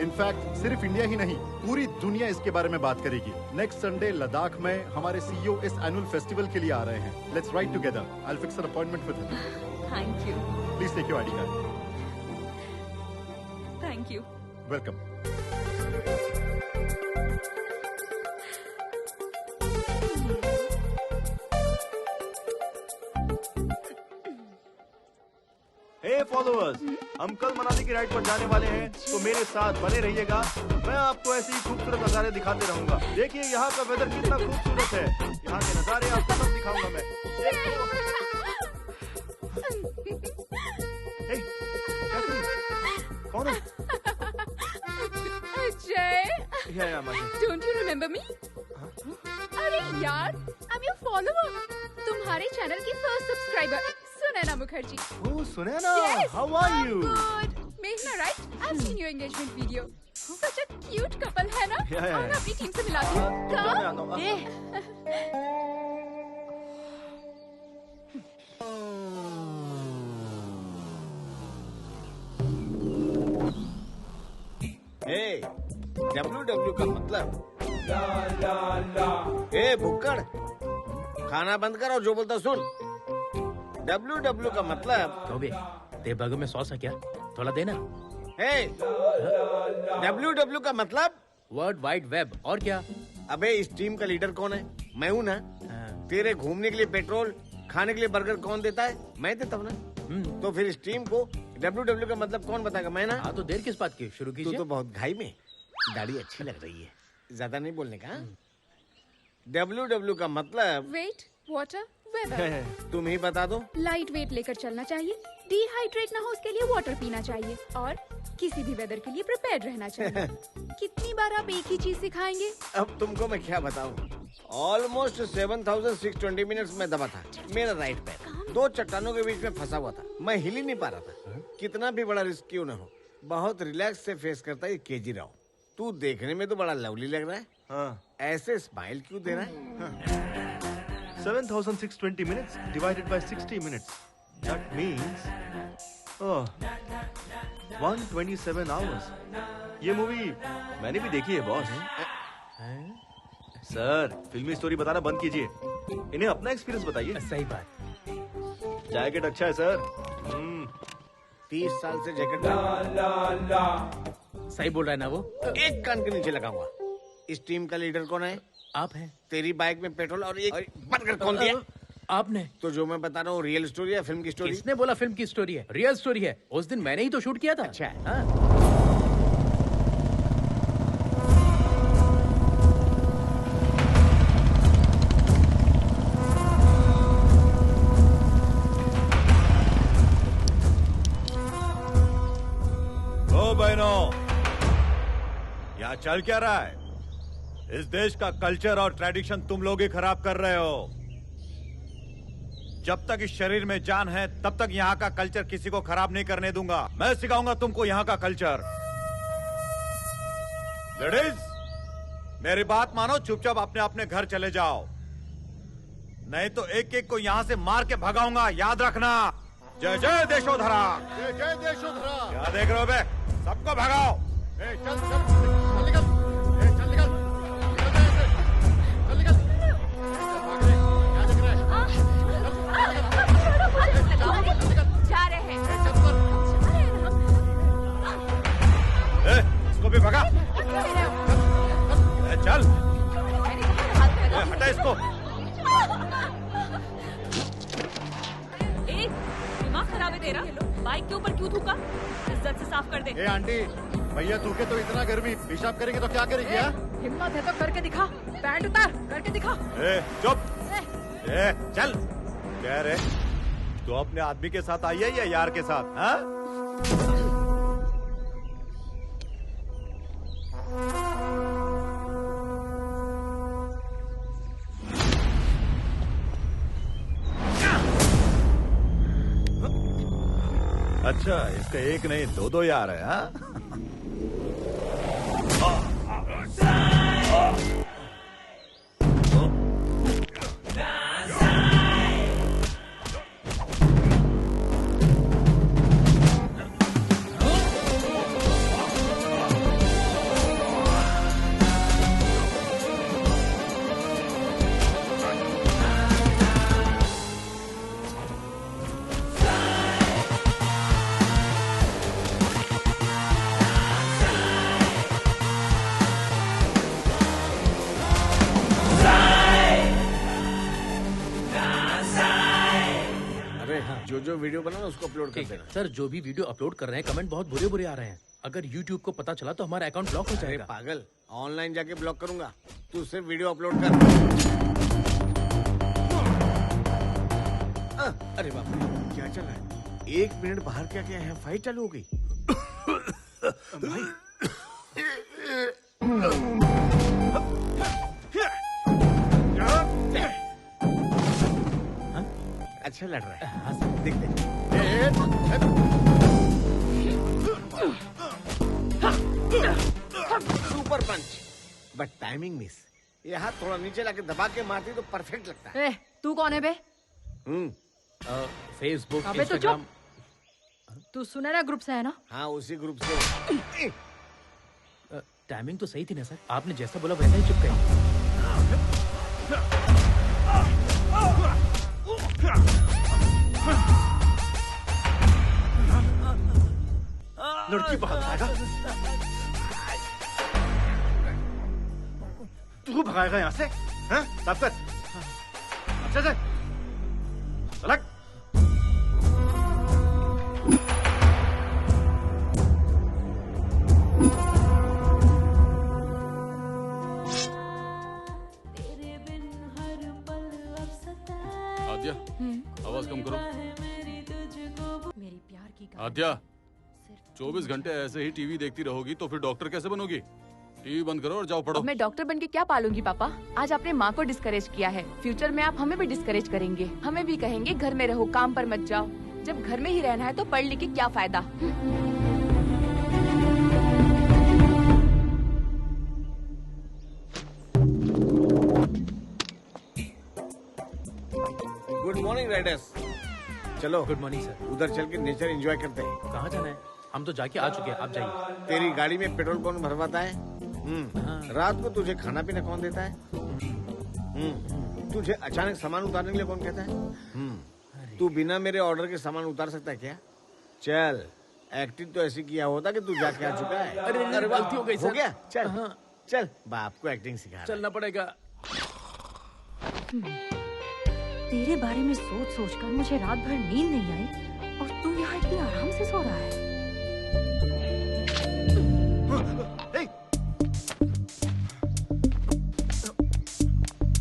इनफैक्ट सिर्फ इंडिया ही नहीं, पूरी दुनिया इसके बारे में बात करेगी। नेक्स्ट संडे लद्दाख में हमारे सीईओ इस एनुअल फेस्टिवल के लिए आ रहे हैं। Let's ride together. I will fix an appointment with him. Thank you. Please take your ID card. Thank you. Welcome. Hey followers, हम कल मनाली की राइड पर जाने वाले हैं, तो मेरे साथ बने रहिएगा। मैं आपको ऐसी ही खूबसूरत नजारे दिखाते रहूंगा। देखिए यहाँ का वेदर कितना खूबसूरत है। यहाँ के नजारे आपको सब दिखाऊंगा मैं। हे, कौन हो? Ajay, don't you remember me? अरे यार, आई एम योर फॉलोअर, तुम्हारे चैनल की first subscriber Sunaina Mukherjee. Oh, Sunana, how are you? Good. Meghna, right? I've seen your engagement video. Such a cute couple है ना? Yeah. और मैं अपनी टीम से मिलाती हूँ। Hey, WW का मतलब? ए भुक्कड़, खाना बंद कर और जो बोलता सुन। WW का मतलब? ते बर्गर में सॉस है क्या? थोड़ा देना। WW का मतलब? World wide web. और क्या? अबे इस टीम का लीडर कौन है? मैं हूँ ना। तेरे घूमने के लिए पेट्रोल, खाने के लिए बर्गर कौन देता है? मैं देता हूँ ना। तो फिर इस टीम को WW का मतलब कौन बताएगा? मैं ना। हाँ तो देर किस बात की? शुरू कीजिए। तू तो बहुत घाई में। दाढ़ी अच्छी लग रही है, ज्यादा नहीं बोलने का। WW का मतलब? Wait, water, weather. तुम ही बता दो। लाइट वेट लेकर चलना चाहिए, डिहाइड्रेट ना हो उसके लिए वाटर पीना चाहिए, और किसी भी वेदर के लिए प्रिपेयर्ड रहना चाहिए। कितनी बार आप एक ही चीज सिखाएंगे? अब तुमको मैं क्या बताऊं? ऑलमोस्ट 7,620 मिनट्स में दबा था। मेरा राइट पैर 2 चट्टानों के बीच में फंसा हुआ था। मैं हिल ही नहीं पा रहा था। कितना भी बड़ा रिस्क क्यों न हो, बहुत रिलैक्स से फेस करता है केजी राव। तू देखने में तो बड़ा लवली लग रहा है। हाँ। ऐसे स्माइल क्यों दे रहा है? 7,620 minutes divided by 60 minutes. That means 127 hours. ये मूवी मैंने भी देखी है बॉस। सर, फिल्मी स्टोरी बताना बंद कीजिए, इन्हें अपना एक्सपीरियंस बताइए। सही बात। जैकेट अच्छा है सर। 30 साल से जैकेट सही बोल रहा है ना वो? एक कान के नीचे लगाऊंगा। इस टीम का लीडर कौन है? आप हैं। तेरी बाइक में पेट्रोल और एक बर्गर कौन दिया? आपने। तो जो मैं बता रहा हूँ रियल स्टोरी है फिल्म की स्टोरी? किसने बोला फिल्म की स्टोरी है? रियल स्टोरी है। उस दिन मैंने ही तो शूट किया था। अच्छा। हाँ। ओ बहनों, यहाँ चल क्या रहा है? इस देश का कल्चर और ट्रेडिशन तुम लोग ही खराब कर रहे हो। जब तक इस शरीर में जान है तब तक यहाँ का कल्चर किसी को खराब नहीं करने दूंगा। मैं सिखाऊंगा तुमको यहाँ का कल्चर। लेडीज, मेरी बात मानो, चुपचाप अपने अपने घर चले जाओ, नहीं तो एक एक को यहाँ से मार के भगाऊंगा, याद रखना। जय जय देशोधरा। जय जय देशोधरा। क्या देख रहे हो बे? सबको भगाओ। चल चल निकल। चल निकल। जा रहे हैं। इसको भी भगा। चल हटा इसको। दिमाग खराब है तेरा? बाइक के ऊपर क्यों थूका? इज्जत से साफ कर दे। ए आंटी, भैया थूके तो इतना गर्मी, पेशाब करेंगे तो क्या करेगी? हिम्मत है तो करके दिखा। पैंट उतार, करके दिखा। चुप। चल। क्या रे, तू अपने आदमी के साथ आई है या यार के साथ? हाँ? अच्छा, इसका एक नहीं दो यार है, हाँ? जो वीडियो बना ना उसको अपलोड कर देना। सर जो भी वीडियो अपलोड कर रहे हैं कमेंट बहुत बुरे बुरे आ रहे हैं। अगर YouTube को पता चला तो हमारा अकाउंट ब्लॉक हो जाएगा। पागल, ऑनलाइन जाके ब्लॉक करूंगा, तू सिर्फ वीडियो अपलोड कर। अरे बाप रे, क्या चल रहा है? 1 मिनट बाहर क्या क्या है? फाइट चालू हो गई। अच्छा लड़ रहा है। हाँ, देखते super punch, but timing miss. ये हाथ थोड़ा नीचे लाके दबा के मारती तो परफेक्ट लगता है। तू कौन है बे? फेसबुक, अबे तो चुप। तू सुनहरा ग्रुप से है ना? हाँ, उसी ग्रुप से। टाइमिंग तो सही थी ना सर, आपने जैसा बोला वैसा ही चुप गए। लड़की भगाएगा? तू भगाएगा यहाँ से? हाँ? साफ कर। अच्छे से। सलग। आद्या, आवाज कम करो। मेरी प्यार की आद्या, 24 घंटे ऐसे ही टीवी देखती रहोगी तो फिर डॉक्टर कैसे बनोगी? टीवी बंद करो और जाओ पढ़ो। मैं डॉक्टर बन के क्या पालूंगी पापा? आज आपने माँ को डिस्करेज किया है, फ्यूचर में आप हमें भी डिस्करेज करेंगे। हमें भी कहेंगे घर में रहो, काम पर मत जाओ। जब घर में ही रहना है तो पढ़ लिख के क्या फायदा? Good morning Riders. चलो गुड मॉर्निंग सर। उधर चल के नेचर एंजॉय करते हैं। कहाँ जाना है? हम तो जाके आ चुके हैं, आप जाइए। तेरी गाड़ी में पेट्रोल कौन भरवाता है? रात को तुझे खाना पीना कौन देता है? तुझे अचानक सामान उतारने के लिए कौन कहता है? तू बिना मेरे ऑर्डर के सामान उतार सकता है क्या? चल, एक्टिंग तो ऐसी किया होता कि तू जाके आ चुका है। अरे गलती हो गई सर। हो गया? चल चल, बाप को एक्टिंग सिखा। चलना पड़ेगा। तेरे बारे में सोच सोच कर मुझे रात भर नींद नहीं आई और तू यहाँ इतनी आराम से सो रहा है।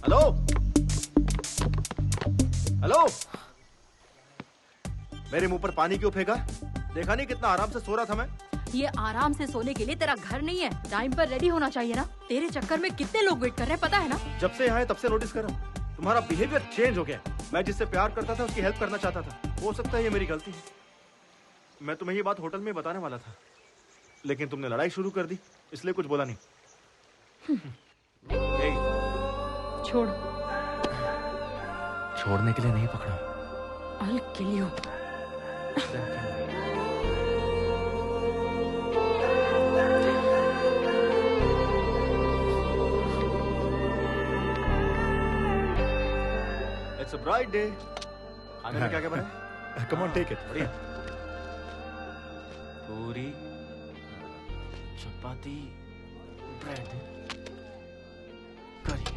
हेलो हेलो, मेरे मुंह पर पानी क्यों फेंका? देखा नहीं कितना आराम से सो रहा था मैं? ये आराम से सोने के लिए तेरा घर नहीं है, टाइम पर रेडी होना चाहिए ना। तेरे चक्कर में कितने लोग वेट कर रहे हैं पता है ना? जब से यहाँ है तब से नोटिस कर रहा हूँ, तुम्हारा बिहेवियर चेंज हो गया। मैं जिससे प्यार करता था उसकी हेल्प करना चाहता था। हो सकता है ये मेरी गलती है। मैं तुम्हें ये बात होटल में बताने वाला था, लेकिन तुमने लड़ाई शुरू कर दी, इसलिए कुछ बोला नहीं। छोड़। छोड़ने के लिए नहीं पकड़ा। I'll kill you. It's a bright day. खाने में क्या क्या बना? Come on, take it. बढ़िया। पूरी, चपाती, ब्रेड, करी।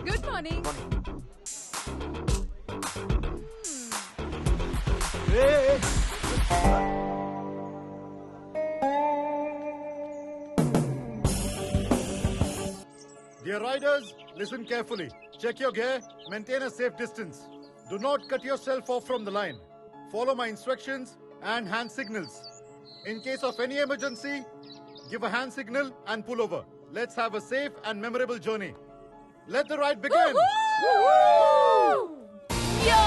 Good morning. Dear riders, listen carefully. Check your gear. Maintain a safe distance. Do not cut yourself off from the line. Follow my instructions and hand signals. In case of any emergency, give a hand signal and pull over. Let's have a safe and memorable journey. Let the ride begin. Yo!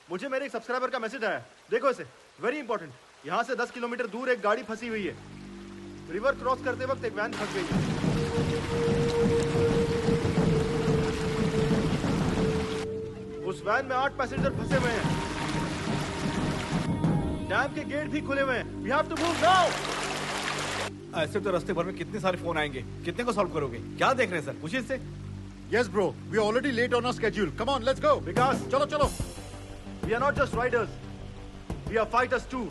मुझे मेरे एक subscriber का message आया, देखो इसे, very important. यहाँ से 10 kilometre दूर एक गाड़ी फंसी हुई है। रिवर क्रॉस करते वक्त एक वैन फंस गई है। उस वैन में 8 पैसेंजर फंसे हुए हैं। डैम के गेट भी खुले हुए हैं। We have to move now. ऐसे तो रास्ते भर में कितने सारे फोन आएंगे, कितने को सॉल्व करोगे? क्या देख रहे हैं सर? पूछिए इससे। Yes bro, we are already late on our schedule. Come on, let's go. विकास, चलो चलो। We are not just riders, we are fighters too.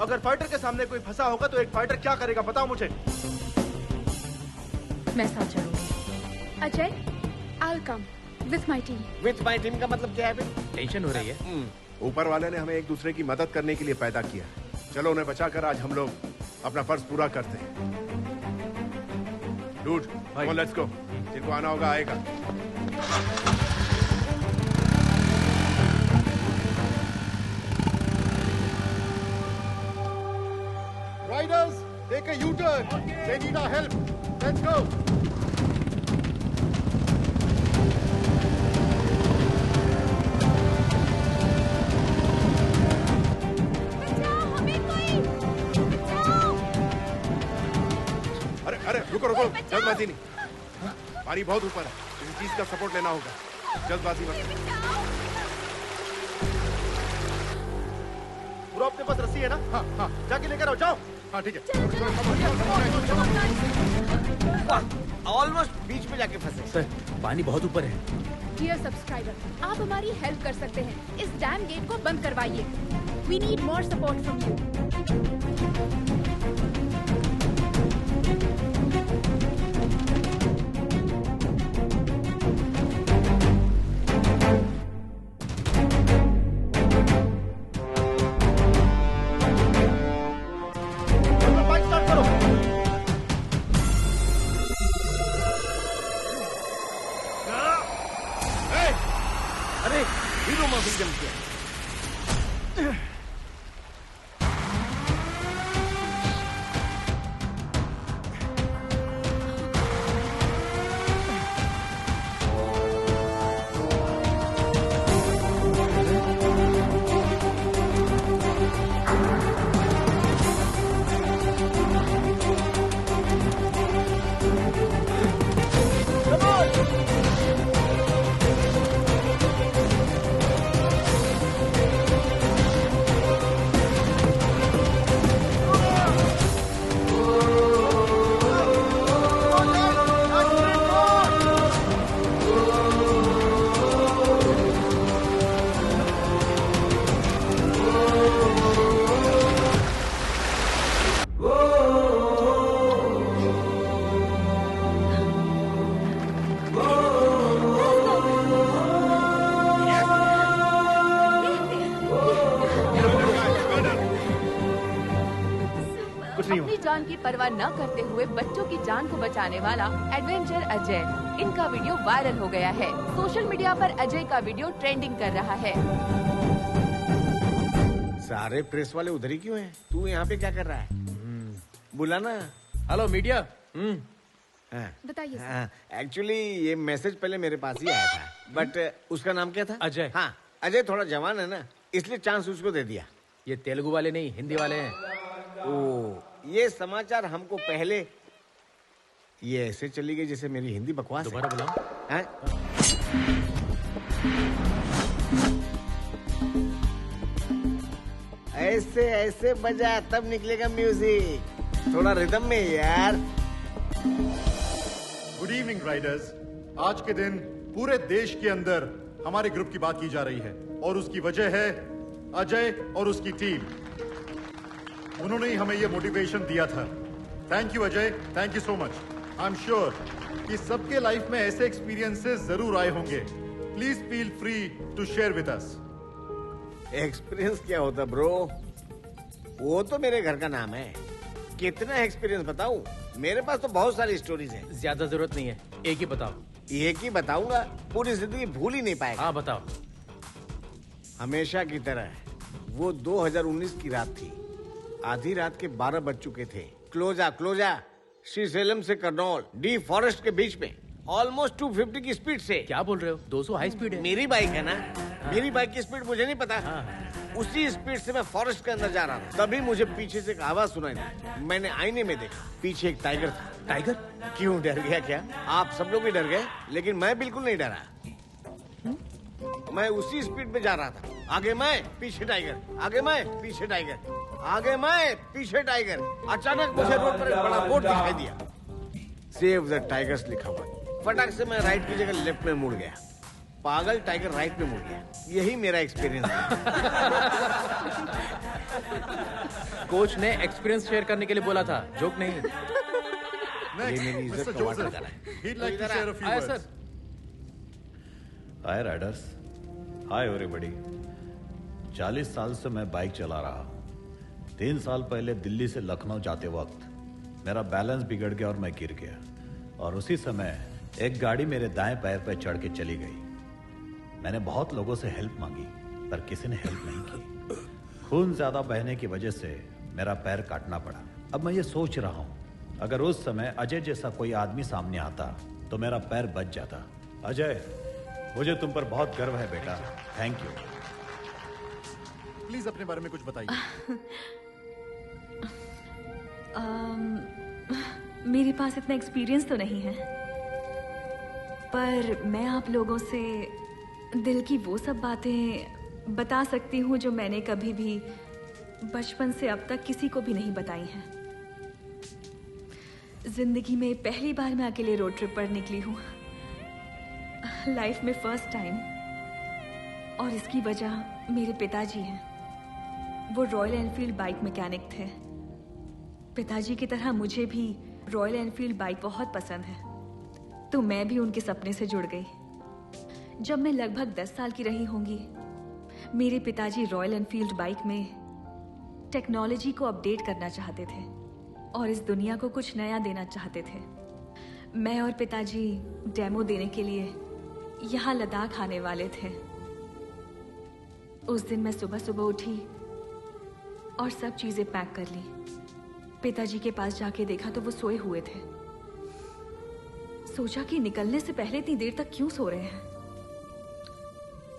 अगर फाइटर के सामने कोई फंसा होगा तो एक फाइटर क्या करेगा बताओ मुझे। मैं साथ चलूंगी। Ajay, I'll come with my team. With my team का मतलब क्या है? टेंशन हो रही है। ऊपर वाले ने हमें एक दूसरे की मदद करने के लिए पैदा किया। चलो उन्हें बचाकर आज हम लोग अपना फर्ज पूरा करते हैं। Dude, come on, let's go. जिनको आना होगा आएगा। Riders, take a U-turn. They need our help. Let's go. अरे रुको जल्दबाजी नहीं। पानी बहुत ऊपर है, किसी चीज का सपोर्ट लेना होगा। जल्दबाजी मत करो। पूरा अपने पास रस्सी है ना? हाँ, जाके लेकर आओ, जाओ। हाँ ठीक है। ऑलमोस्ट बीच में जाके फंसे। सर, पानी बहुत ऊपर है। Dear subscriber, आप हमारी हेल्प कर सकते हैं। इस डैम गेट को बंद करवाइए। We need more support from you. अपनी जान की परवाह न करते हुए बच्चों की जान को बचाने वाला एडवेंचर अजय, इनका वीडियो वायरल हो गया है। सोशल मीडिया पर अजय का वीडियो ट्रेंडिंग कर रहा है। सारे प्रेस वाले उधर ही क्यों हैं? तू यहाँ पे क्या कर रहा है? बुलाना। Hello media. बताइए। एक्चुअली ये मैसेज पहले मेरे पास ही आया था, बट उसका नाम क्या था? अजय। हाँ, अजय थोड़ा जवान है ना, इसलिए चांस उसको दे दिया। ये तेलुगु वाले नहीं, हिंदी वाले हैं। ओ, ये समाचार हमको पहले ये ऐसे चली गई जैसे मेरी हिंदी बकवास। दोबारा बुलाओ। ऐसे ऐसे बजा तब निकलेगा म्यूजिक, थोड़ा रिदम में यार। Good evening Riders. आज के दिन पूरे देश के अंदर हमारे ग्रुप की बात की जा रही है और उसकी वजह है अजय और उसकी टीम। उन्होंने ही हमें ये मोटिवेशन दिया था। Thank you Ajay, thank you so much. I am sure कि सबके लाइफ में ऐसे एक्सपीरियंसेस जरूर आए होंगे। Please feel free to share with us. Experience क्या होता ब्रो, वो तो मेरे घर का नाम है। कितना एक्सपीरियंस बताऊं? मेरे पास तो बहुत सारी स्टोरीज हैं। ज्यादा जरूरत नहीं है, एक ही बताओ। एक ही बताऊंगा, पूरी जिंदगी भूल ही नहीं पाएगा। हाँ बताओ। हमेशा की तरह वो 2019 की रात थी। आधी रात के 12 बज चुके थे। क्लोजा श्रीशैलम से करनौल डी फॉरेस्ट के बीच में ऑलमोस्ट 250 की स्पीड से। क्या बोल रहे हो? 200 हाई स्पीड है। मेरी बाइक है ना, मेरी बाइक की स्पीड मुझे नहीं पता। उसी स्पीड से मैं फॉरेस्ट के अंदर जा रहा था। तभी मुझे पीछे से एक आवाज सुनाई दी। मैंने आईने में देखा, पीछे एक टाइगर था। टाइगर? क्यों, डर गया क्या? आप सब लोग भी डर गए, लेकिन मैं बिल्कुल नहीं डरा। मैं उसी स्पीड में जा रहा था। आगे मैं, पीछे टाइगर, आगे मैं, पीछे टाइगर, आगे मैं, पीछे टाइगर। अचानक मुझे रोड पर एक बड़ा बोर्ड दिखाई दिया, सेव द टाइगर्स लिखा हुआ। फटाक से मैं राइट की जगह लेफ्ट में मुड़ गया। पागल टाइगर राइट में मुड़ गया। यही मेरा एक्सपीरियंस है। कोच ने एक्सपीरियंस शेयर करने के लिए बोला था, जोक नहीं। ये मेरी इज्जत का वाटर कर रहा है। सर। हाय राइडर्स, हाय एवरीबॉडी। 40 साल से मैं बाइक चला रहा हूँ। 3 साल पहले दिल्ली से लखनऊ जाते वक्त मेरा बैलेंस बिगड़ गया और मैं गिर गया, और उसी समय एक गाड़ी मेरे दाएं पैर पर चढ़ के चली गई। मैंने बहुत लोगों से हेल्प मांगी, पर किसी ने हेल्प नहीं की। खून ज्यादा बहने की वजह से मेरा पैर काटना पड़ा। अब मैं ये सोच रहा हूँ, अगर उस समय अजय जैसा कोई आदमी सामने आता तो मेरा पैर बच जाता। अजय, मुझे तुम पर बहुत गर्व है बेटा। Thank you. प्लीज अपने बारे में कुछ बताइए। मेरे पास इतना एक्सपीरियंस तो नहीं है, पर मैं आप लोगों से दिल की वो सब बातें बता सकती हूँ जो मैंने कभी भी बचपन से अब तक किसी को भी नहीं बताई हैं। जिंदगी में पहली बार मैं अकेले रोड ट्रिप पर निकली हूँ, लाइफ में फर्स्ट टाइम, और इसकी वजह मेरे पिताजी हैं। वो रॉयल एनफील्ड बाइक मैकेनिक थे। पिताजी की तरह मुझे भी रॉयल एनफील्ड बाइक बहुत पसंद है, तो मैं भी उनके सपने से जुड़ गई। जब मैं लगभग 10 साल की रही होंगी, मेरे पिताजी रॉयल एनफील्ड बाइक में टेक्नोलॉजी को अपडेट करना चाहते थे और इस दुनिया को कुछ नया देना चाहते थे। मैं और पिताजी डेमो देने के लिए यहाँ लद्दाख आने वाले थे। उस दिन मैं सुबह सुबह उठी और सब चीजें पैक कर ली। पिताजी के पास जाके देखा तो वो सोए हुए थे। सोचा कि निकलने से पहले इतनी देर तक क्यों सो रहे हैं,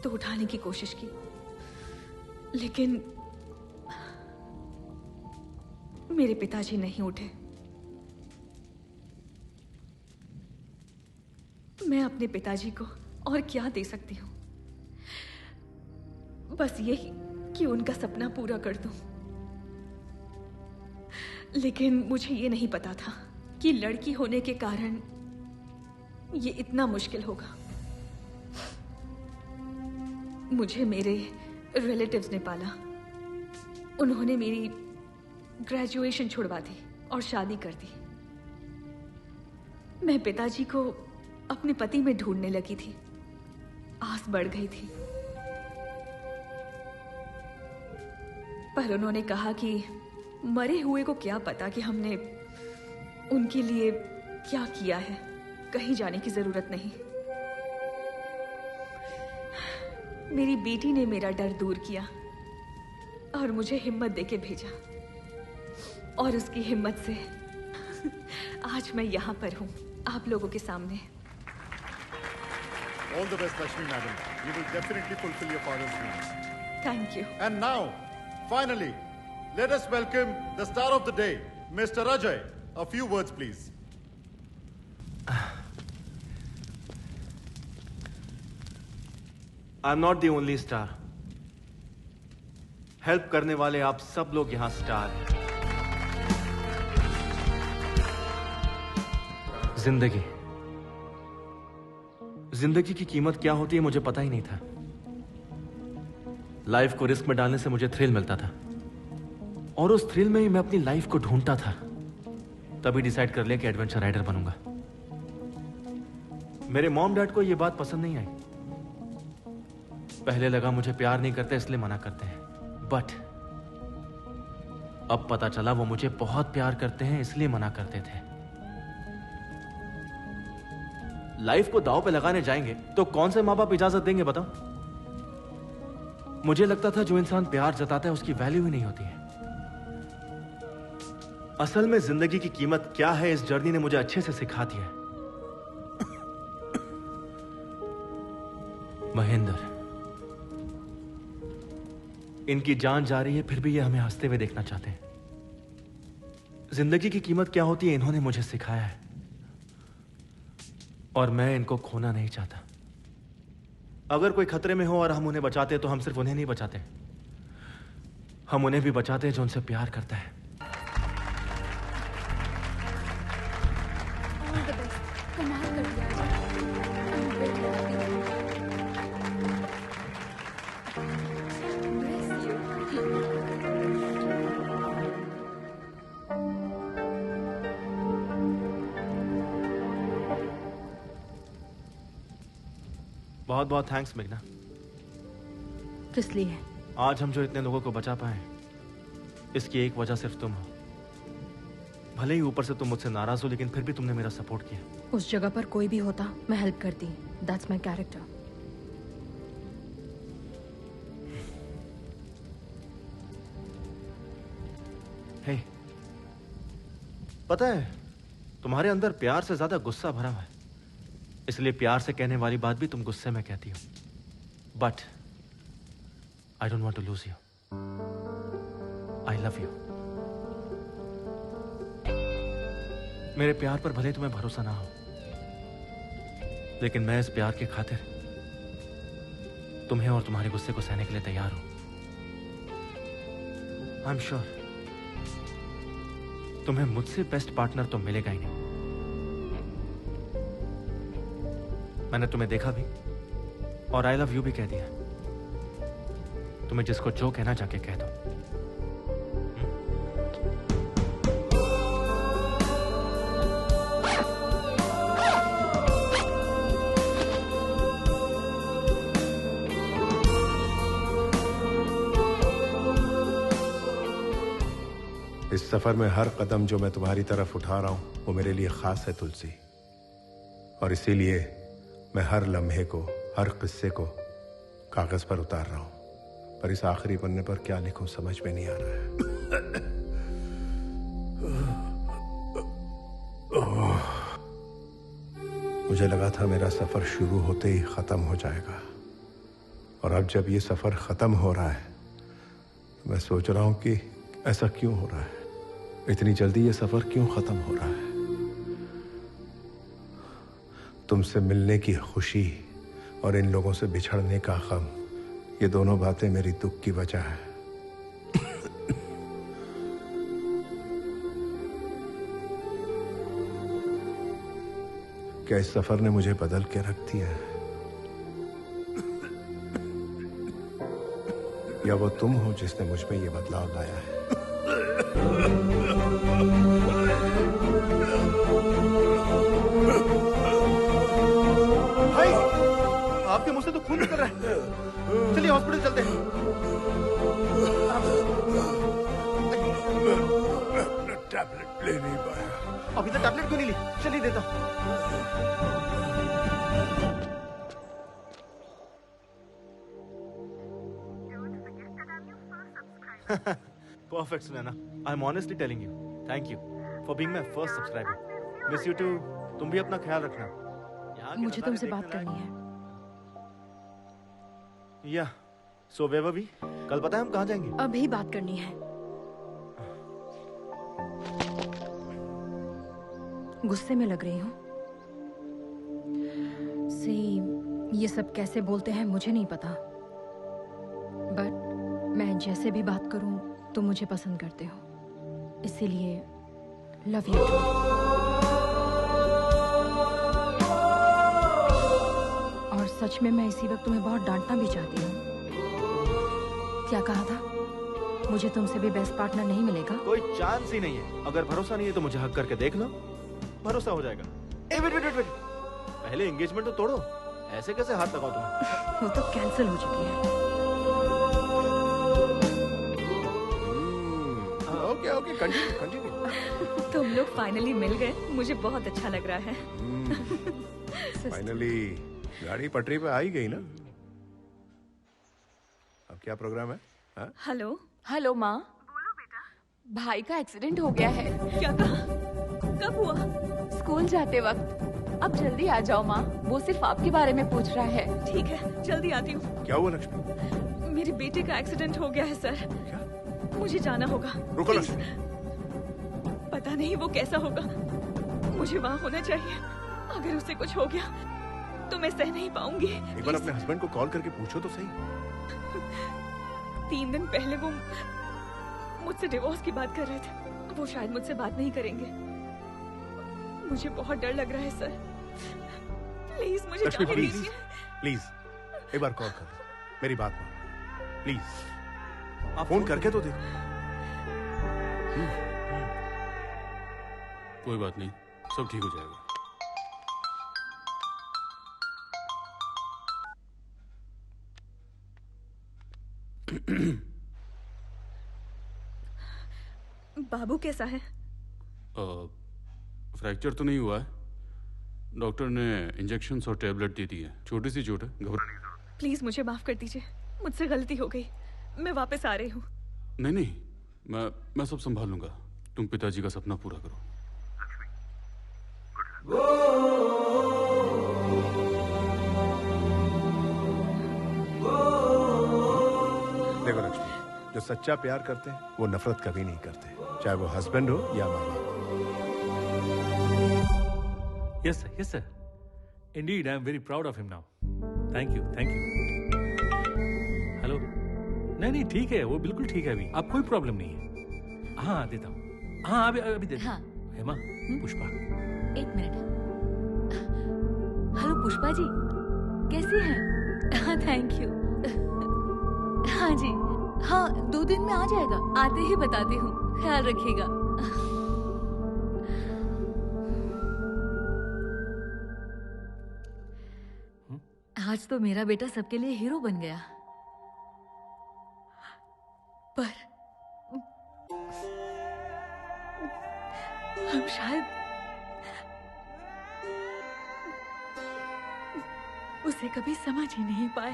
तो उठाने की कोशिश की, लेकिन मेरे पिताजी नहीं उठे। मैं अपने पिताजी को और क्या दे सकती हूँ? बस यही कि उनका सपना पूरा कर दूं। लेकिन मुझे ये नहीं पता था कि लड़की होने के कारण ये इतना मुश्किल होगा। मुझे मेरे रिलेटिव्स ने पाला। उन्होंने मेरी ग्रेजुएशन छुड़वा दी और शादी कर दी। मैं पिताजी को अपने पति में ढूंढने लगी थी। आस बढ़ गई थी, पर उन्होंने कहा कि मरे हुए को क्या पता कि हमने उनके लिए क्या किया है, कहीं जाने की जरूरत नहीं। मेरी बेटी ने मेरा डर दूर किया और मुझे हिम्मत देके भेजा, और उसकी हिम्मत से आज मैं यहाँ पर हूँ आप लोगों के सामने। All the best, Lakshmi madam. You will definitely fulfill your father's dreams. Thank you. And now, finally, let us welcome the star of the day, Mr. Ajay. A few words, please. I'm not the only star. Help करने वाले आप सब लोग यहाँ star हैं। जिंदगी की कीमत क्या होती है मुझे पता ही नहीं था। लाइफ को रिस्क में डालने से मुझे थ्रिल मिलता था और उस थ्रिल में ही मैं अपनी लाइफ को ढूंढता था। तभी डिसाइड कर लिया कि एडवेंचर राइडर बनूंगा। मेरे मॉम डैड को यह बात पसंद नहीं आई। पहले लगा मुझे प्यार नहीं करते इसलिए मना करते हैं, बट अब पता चला वो मुझे बहुत प्यार करते हैं इसलिए मना करते थे। लाइफ को दांव पे लगाने जाएंगे तो कौन से माँ बाप इजाजत देंगे बताओ? मुझे लगता था जो इंसान प्यार जताता है उसकी वैल्यू ही नहीं होती है। असल में जिंदगी की कीमत क्या है इस जर्नी ने मुझे अच्छे से सिखा दिया है। महेंद्र, इनकी जान जा रही है फिर भी ये हमें हंसते हुए देखना चाहते हैं। जिंदगी की कीमत क्या होती है इन्होंने मुझे सिखाया है और मैं इनको खोना नहीं चाहता। अगर कोई खतरे में हो और हम उन्हें बचाते तो हम सिर्फ उन्हें नहीं बचाते, हम उन्हें भी बचाते हैं जो उनसे प्यार करता है। कमाल कर दिया। बहुत बहुत थैंक्स मेघना। किस लिए? आज हम जो इतने लोगों को बचा पाए इसकी एक वजह सिर्फ तुम हो। भले ही ऊपर से तुम मुझसे नाराज हो लेकिन फिर भी तुमने मेरा सपोर्ट किया। उस जगह पर कोई भी होता मैं हेल्प करती। That's my character. हे, पता है तुम्हारे अंदर प्यार से ज्यादा गुस्सा भरा हुआ है, इसलिए प्यार से कहने वाली बात भी तुम गुस्से में कहती हो। But I don't want to lose you. I love you. मेरे प्यार पर भले तुम्हें भरोसा ना हो लेकिन मैं इस प्यार के खातिर तुम्हें और तुम्हारे गुस्से को सहने के लिए तैयार हूं। आई एम श्योर तुम्हें मुझसे बेस्ट पार्टनर तो मिलेगा ही नहीं। मैंने तुम्हें देखा भी और आई लव यू भी कह दिया। तुम्हें जिसको जो कहना जाके कह दो। इस सफर में हर कदम जो मैं तुम्हारी तरफ उठा रहा हूं वो मेरे लिए खास है तुलसी, और इसीलिए मैं हर लम्हे को, हर किस्से को कागज पर उतार रहा हूं। पर इस आखिरी पन्ने पर क्या लिखूं समझ में नहीं आ रहा है। मुझे लगा था मेरा सफर शुरू होते ही खत्म हो जाएगा, और अब जब ये सफर खत्म हो रहा है मैं सोच रहा हूं कि ऐसा क्यों हो रहा है, इतनी जल्दी ये सफर क्यों खत्म हो रहा है। तुमसे मिलने की खुशी और इन लोगों से बिछड़ने का गम, ये दोनों बातें मेरी दुख की वजह है। क्या इस सफर ने मुझे बदल के रख दिया है, या वो तुम हो जिसने मुझ में ये बदलाव लाया है। भाई, आपके मुंह से तो खून निकल रहा है। चलिए हॉस्पिटल चलते हैं। टैबलेट ले नहीं पाया। अभी तक टैबलेट क्यों नहीं ली? चलिए देता हूं। Perfect, Sunana. I'm honestly telling you. Thank you for being my first subscriber. Miss you too. तुम भी अपना ख्याल रखना। मुझे तुमसे बात करनी है। या, so where were we? कल पता है हम कहाँ जाएंगे? अभी बात करनी है। गुस्से में लग रही हूँ। ये सब कैसे बोलते हैं मुझे नहीं पता, बट मैं जैसे भी बात करूं तुम मुझे पसंद करते हो, इसीलिए लव यू। और सच में मैं इसी वक्त तुम्हें बहुत डांटना भी चाहती हूँ। क्या कहा था? मुझे तुमसे भी बेस्ट पार्टनर नहीं मिलेगा? कोई चांस ही नहीं है। अगर भरोसा नहीं है तो मुझे हक करके देख लो, भरोसा हो जाएगा। वेट, पहले एंगेजमेंट तो तोड़ो, ऐसे कैसे हाथ लगाओ तुम्हें? वो तो कैंसिल हो चुकी है। Okay, continue. तुम लोग फाइनली मिल गए, मुझे बहुत अच्छा लग रहा है। फाइनली गाड़ी पटरी पे आ ही गई ना। अब क्या प्रोग्राम है? हेलो हेलो माँ। बोलो बेटा। भाई का एक्सीडेंट हो गया है। क्या कहा? कब हुआ? स्कूल जाते वक्त। अब जल्दी आ जाओ माँ, वो सिर्फ आपके बारे में पूछ रहा है। ठीक है, जल्दी आती हूँ। क्या हुआ लक्ष्मी? मेरे बेटे का एक्सीडेंट हो गया है सर। क्या? मुझे जाना होगा। रुको लक्ष्मी। पता नहीं वो कैसा होगा, मुझे वहाँ होना चाहिए। अगर उसे कुछ हो गया तो मैं सह नहीं पाऊंगी। एक बार अपने हस्बैंड को कॉल करके पूछो तो सही। 3 दिन पहले वो मुझसे डिवोर्स की बात कर रहे थे। वो शायद मुझसे बात नहीं करेंगे। मुझे बहुत डर लग रहा है सर। प्लीज मुझे लक्ष्मी जाने प्लीज दीजिए। प्लीज एक बार कॉल कर लो, मेरी बात मानो प्लीज। आप फोन करके तो देखो। कोई बात नहीं, सब ठीक हो जाएगा। बाबू कैसा है? फ्रैक्चर तो नहीं हुआ है। डॉक्टर ने इंजेक्शन्स और टेबलेट दे दी है। छोटी सी चोट है, घबराने की जरूरत नहीं। प्लीज मुझे माफ कर दीजिए, मुझसे गलती हो गई। मैं वापस आ रही हूँ। नहीं, मैं सब संभाल लूंगा। तुम पिताजी का सपना पूरा करो। देखो लक्ष्मी, जो सच्चा प्यार करते हैं वो नफरत कभी नहीं करते, चाहे वो हस्बैंड हो या माँ बाप। Yes, sir. Indeed, I am very proud of him now. Thank you. Hello? नहीं, ठीक है, वो बिल्कुल ठीक है अभी। अब कोई प्रॉब्लम नहीं है। हाँ, देता हूँ। हाँ, अभी दे। हाँ। हेमा, पुष्पा। 1 मिनट। हेलो पुष्पा जी, कैसी हैं? हाँ, थैंक यू। हाँ जी, हाँ 2 दिन में आ जाएगा। आते ही बताती हूँ, ख्याल रखिएगा। आज तो मेरा बेटा सबके लिए हीरो बन गया, पर हम शायद उसे कभी समझ ही नहीं पाए।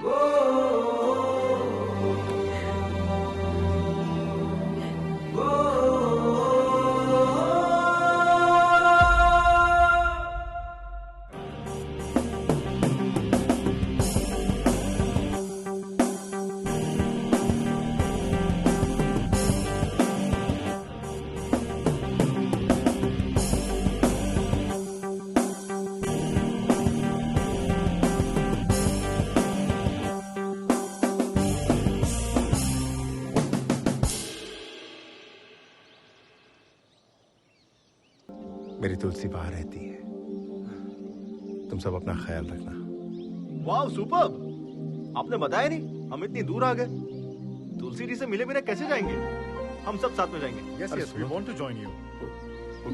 मेरी तुलसी बाहर रहती है, तुम सब अपना ख्याल रखना। वाह सुपर्ब! आपने बताया नहीं, हम इतनी दूर आ गए। तुलसी जी से मिले बिना कैसे जाएंगे? हम सब साथ में जाएंगे। Yes, we want to join you.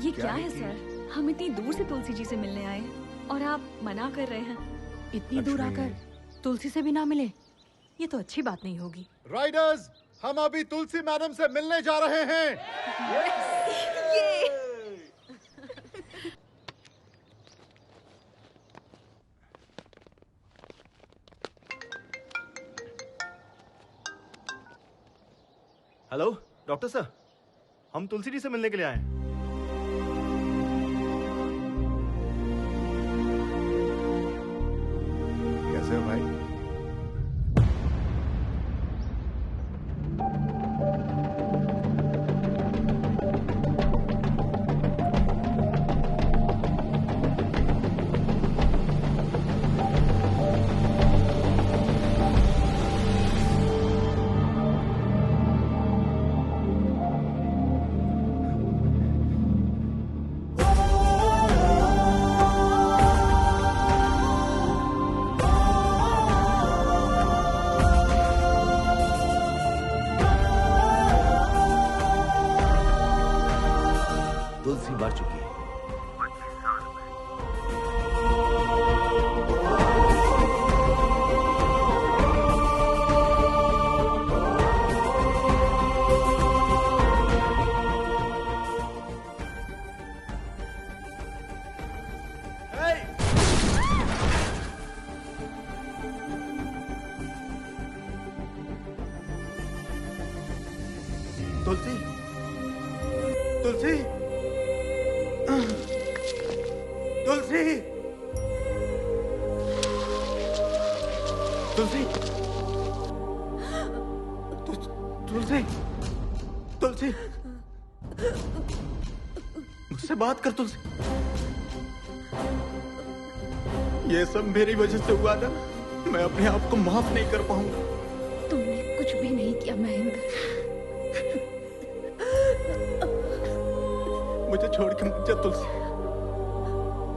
ये क्या है सर? हम इतनी दूर से तुलसी जी से मिलने आए और आप मना कर रहे हैं। इतनी दूर आकर तुलसी से भी ना मिले, ये तो अच्छी बात नहीं होगी। राइडर्स, हम अभी तुलसी मैडम से मिलने जा रहे हैं। हेलो डॉक्टर सर, हम तुलसी जी से मिलने के लिए आए हैं। कैसे हो भाई? तुलसी, तुलसी, तुलसी, तुलसी, तुलसी, तुलसी, मुझसे बात कर तुलसी। ये सब मेरी वजह से हुआ था। मैं अपने आप को माफ नहीं कर पाऊंगा। तुमने कुछ भी नहीं किया महेंद्र। मुझे छोड़ के मत जा तुलसी।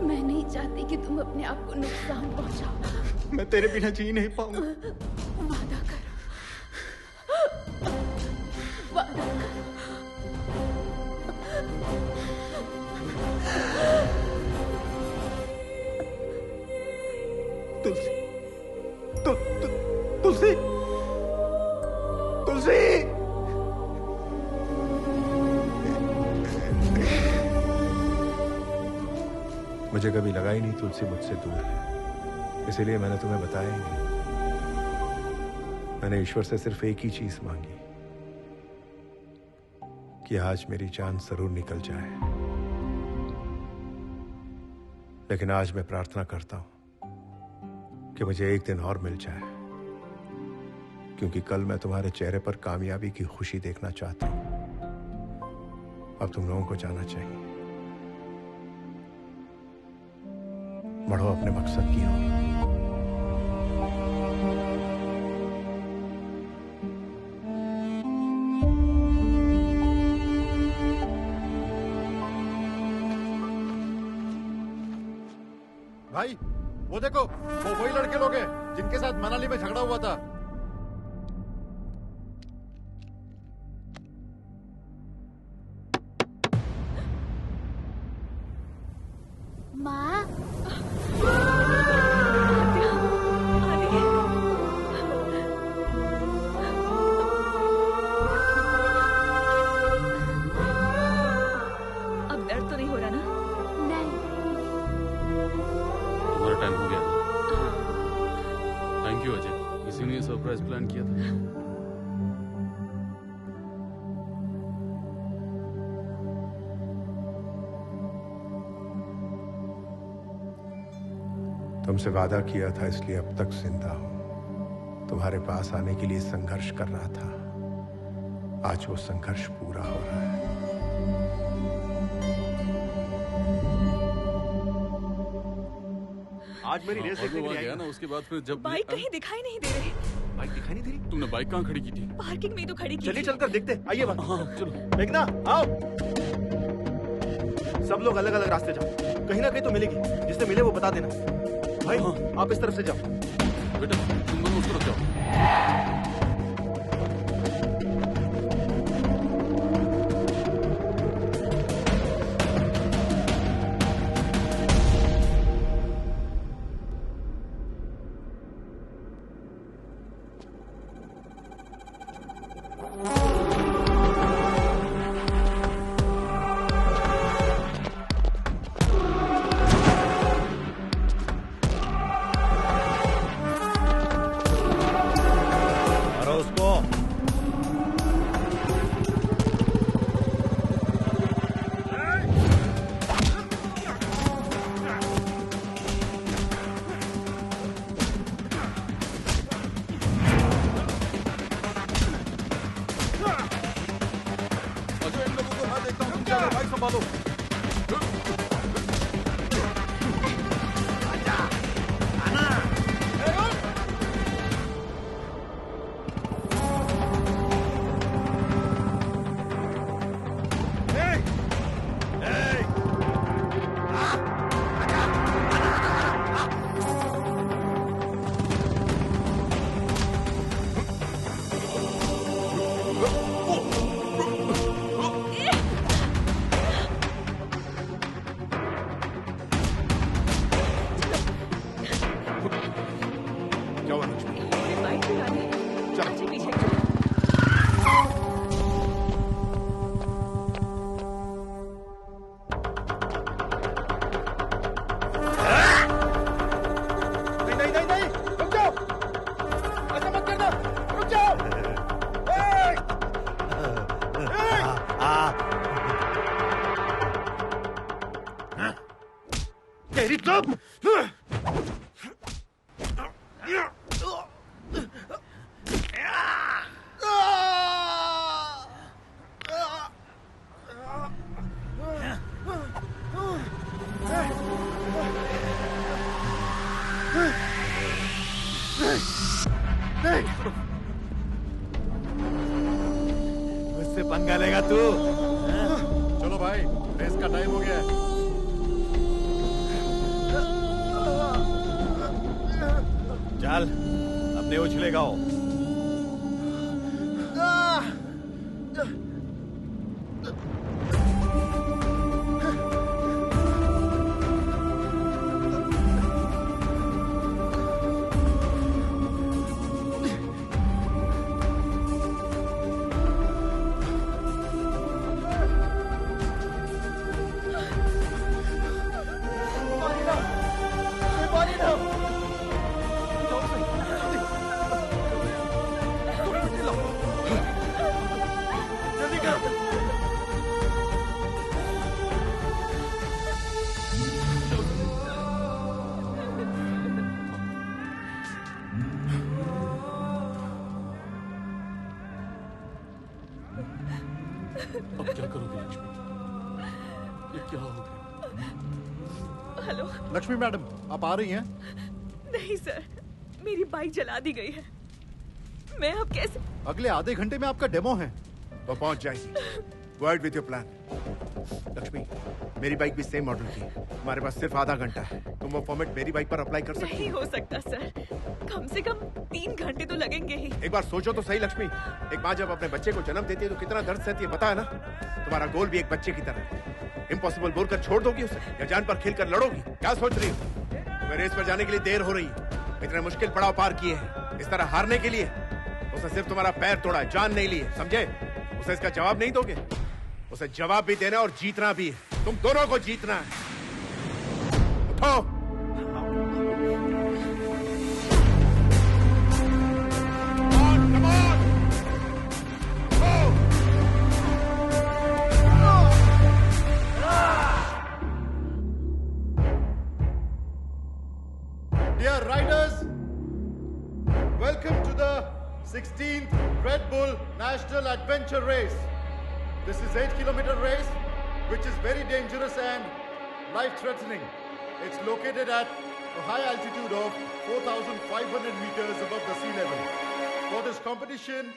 मैं नहीं चाहती कि तुम अपने आप को नुकसान पहुंचाओ। मैं तेरे बिना जी नहीं पाऊंगा। वादा करो, वादा करो। तुलसी, तुलसी, तुलसी। मुझे कभी लगा ही नहीं तुलसी मुझसे दूर है, इसीलिए मैंने तुम्हें बताया ही नहीं। मैंने ईश्वर से सिर्फ एक ही चीज मांगी कि आज मेरी जान जरूर निकल जाए। लेकिन आज मैं प्रार्थना करता हूं कि मुझे एक दिन और मिल जाए, क्योंकि कल मैं तुम्हारे चेहरे पर कामयाबी की खुशी देखना चाहता हूं। अब तुम लोगों को जाना चाहिए। बढ़ो अपने मकसद की ओर। भाई वो देखो, वो वही लड़के लोग हैं जिनके साथ मनाली में झगड़ा हुआ था। माँ, अब दर्द तो नहीं हो रहा ना? नहीं। तुम्हारा टाइम हो गया। थैंक यू अजय, इसीलिए सरप्राइज प्लान किया था। तुमसे वादा किया था, इसलिए अब तक जिंदा हूं। तुम्हारे पास आने के लिए संघर्ष कर रहा था। आज वो संघर्ष पूरा हो रहा है। आज मेरी रेस देखने के लिए गया ना, उसके बाद फिर जब बाइक कहीं दिखाई नहीं दे रही। बाइक दिखाई नहीं दे रही? तुमने बाइक कहाँ खड़ी की थी? पार्किंग में तो खड़ी की चलिए थी। चलकर देखते। आइए बात। हाँ चलो। मेघना आओ। सब लोग अलग अलग रास्ते जाओ, कहीं ना कहीं तो मिलेगी। जिससे मिले वो बता देना। भाई आप इस तरफ से जाओ। बेटा तुम दोनों उस तरफ जाओ। तेरी तो मुझसे पंगा लेगा तू? चलो भाई, रेस का टाइम हो गया है। चल, अपने उछले गाओ। अब क्या करोगे लक्ष्मी? ये क्या हो गया? हेलो। लक्ष्मी मैडम, आप आ रही हैं? नहीं सर, मेरी बाइक जला दी गई है। मैं अब कैसे? अगले आधे घंटे में आपका डेमो है। वो पहुंच जाएगी। Go ahead with your plan. Lakshmi, मेरी बाइक भी सेम मॉडल की है। हमारे पास सिर्फ आधा घंटा है। तुम वो फॉर्मेट मेरी बाइक पर अप्लाई कर सकती नहीं हो सकता सर, कम से कम 3 घंटे तो लगेंगे ही। एक बार सोचो तो सही लक्ष्मी, एक माँ जब अपने बच्चे को जन्म देती है तो कितना दर्द सहती है, पता है ना? तुम्हारा गोल भी एक बच्चे की तरह है। इम्पॉसिबल बोलकर छोड़ दोगी उसे या जान पर खेलकर लड़ोगी? क्या सोच रही हो? तुम्हें रेस पर जाने के लिए देर हो रही है। इतने मुश्किल पड़ाव पार किए हैं इस तरह हारने के लिए? उसने सिर्फ तुम्हारा पैर तोड़ा है, जान नहीं ली है, समझे? उसे इसका जवाब नहीं दोगे? उसे जवाब भी देना और जीतना भी है। तुम दोनों को जीतना है। उठो। Dear riders, welcome to the 16th Red Bull National Adventure Race. This is 8-kilometer race, which is very dangerous and life-threatening. It's located at a high altitude of 4,500 meters above the sea level. For this competition,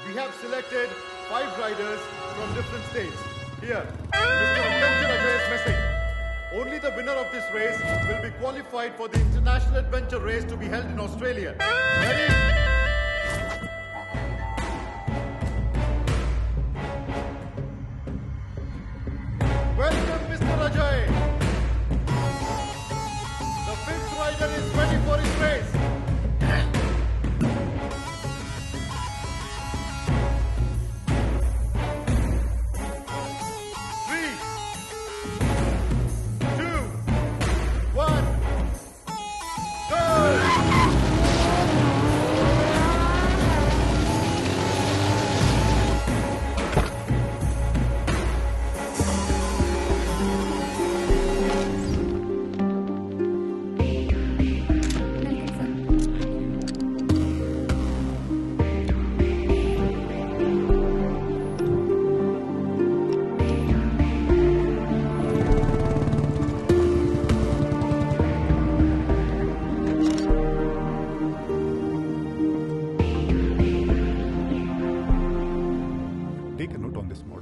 we have selected 5 riders from different states. Here, Mr. Adventure Ajay is missing. Only the winner of this race will be qualified for the International Adventure Race to be held in Australia. Ready? Welcome, Mr. Ajay. The 5th rider is ready for his race.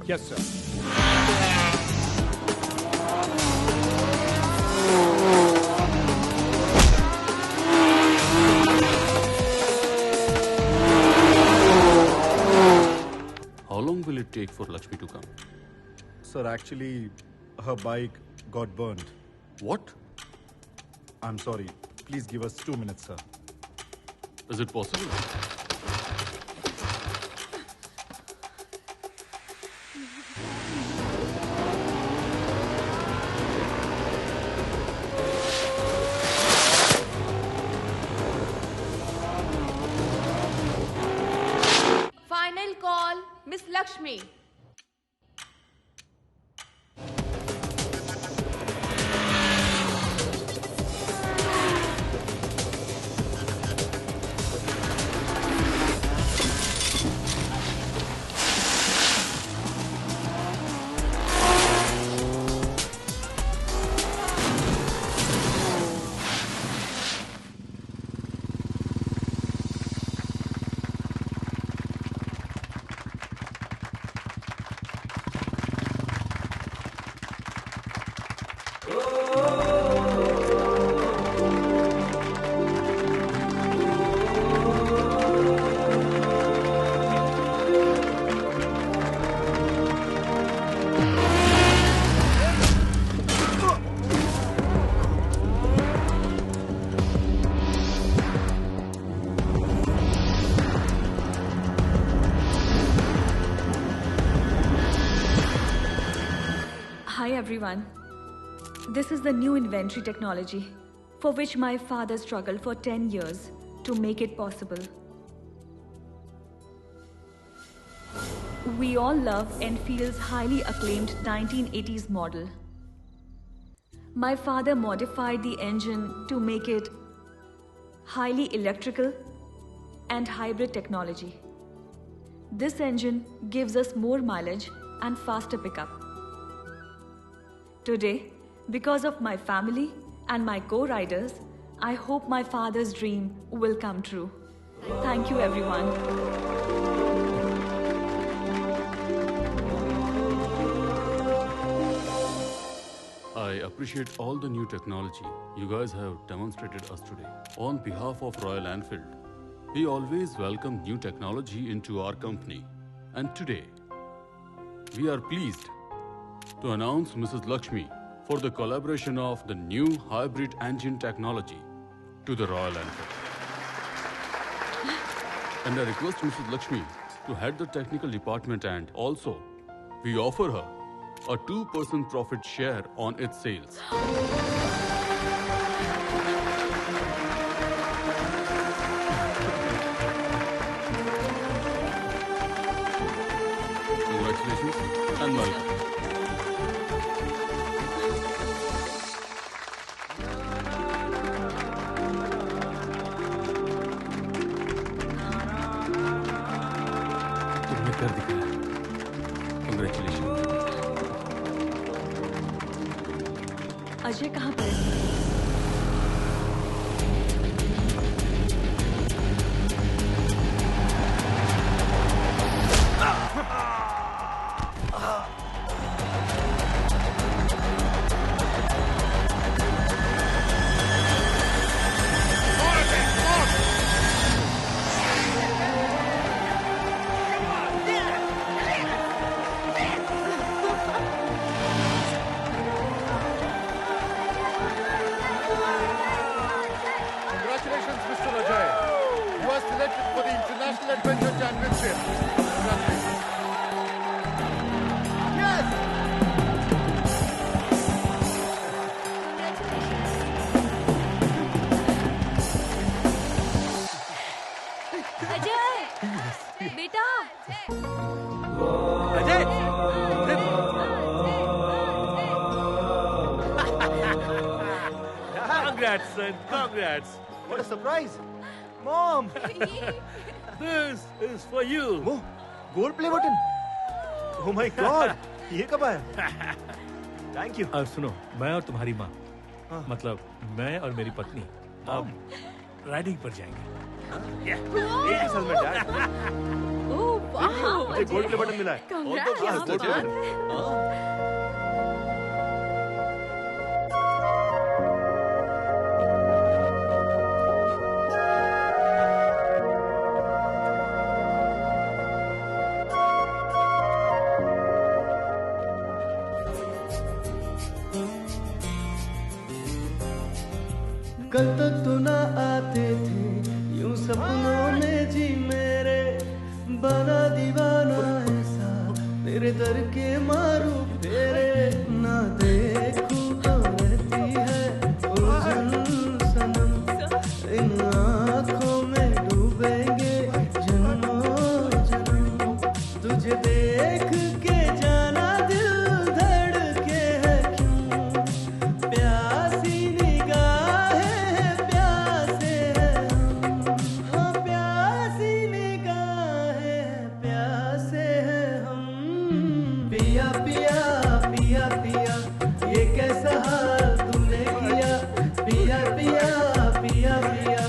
Yes, sir. How long will it take for Lakshmi to come? Sir, actually, her bike got burned. What? I'm sorry. Please give us 2 minutes, sir. Is it possible? Final call, Miss Lakshmi. Hi everyone. This is the new inventory technology for which my father struggled for 10 years to make it possible. We all love Enfield's highly acclaimed 1980s model. My father modified the engine to make it highly electrical and hybrid technology. This engine gives us more mileage and faster pickup. Today, because of my family and my co-riders, I hope my father's dream will come true. Thank you, everyone. I appreciate all the new technology you guys have demonstrated us today. On behalf of Royal Enfield, we always welcome new technology into our company. And today, we are pleased to announce Mrs. Lakshmi for the collaboration of the new hybrid engine technology to the Royal Enfield. And I request Mrs. Lakshmi to head the technical department, and also we offer her a 2% profit share on its sales. Congratulations and welcome. तुमने कर दिखाया। Congratulations. Ajay कहाँ पर है? Congratulations, Mr. Ajay. You are selected for the International Adventure Championship. Congratulations. Yes! Ajay बेटा Ajay Congrats, son. Congrats. What a surprise. Mom! This is for you. Gold play button. Oh my God! ये कब आया? Thank you. अब सुनो, मैं और तुम्हारी माँ, मतलब मैं और मेरी पत्नी, अब राइडिंग पर जाएंगे। एक ही साल में डैड. ओह वाह मुझे गोल्ड प्ले बटन मिला है. Congrats, All the best. कल तक तो ना आते थे यूं सपनों में जी मेरे, बना दीवाना ऐसा तेरे दर के मारू फेरे, ना देखूं तो रहती है उलझन सनम, इन आँखों में डूबेंगे जन्मों जन्म, तुझे देख के जाना दिल धड़के है क्यों, प्यासी निगाहें प्यासे हैं हम, हाँ प्यासी निगाहें प्यासे हैं हम, पिया पिया पिया पिया ये कैसा हाल तूने किया, पिया पिया पिया पिया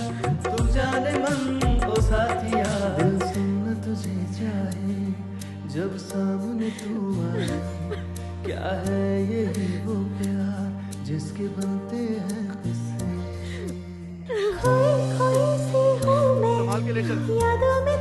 तू जाने मन ओ साथिया, दिल सुन तुझे चाहे जब सामने तू आए, क्या है यही वो प्यार जिस जिसके बनते हैं किस्से। खोई खोई सी हूँ मैं, संभाल के ले चल। यादों में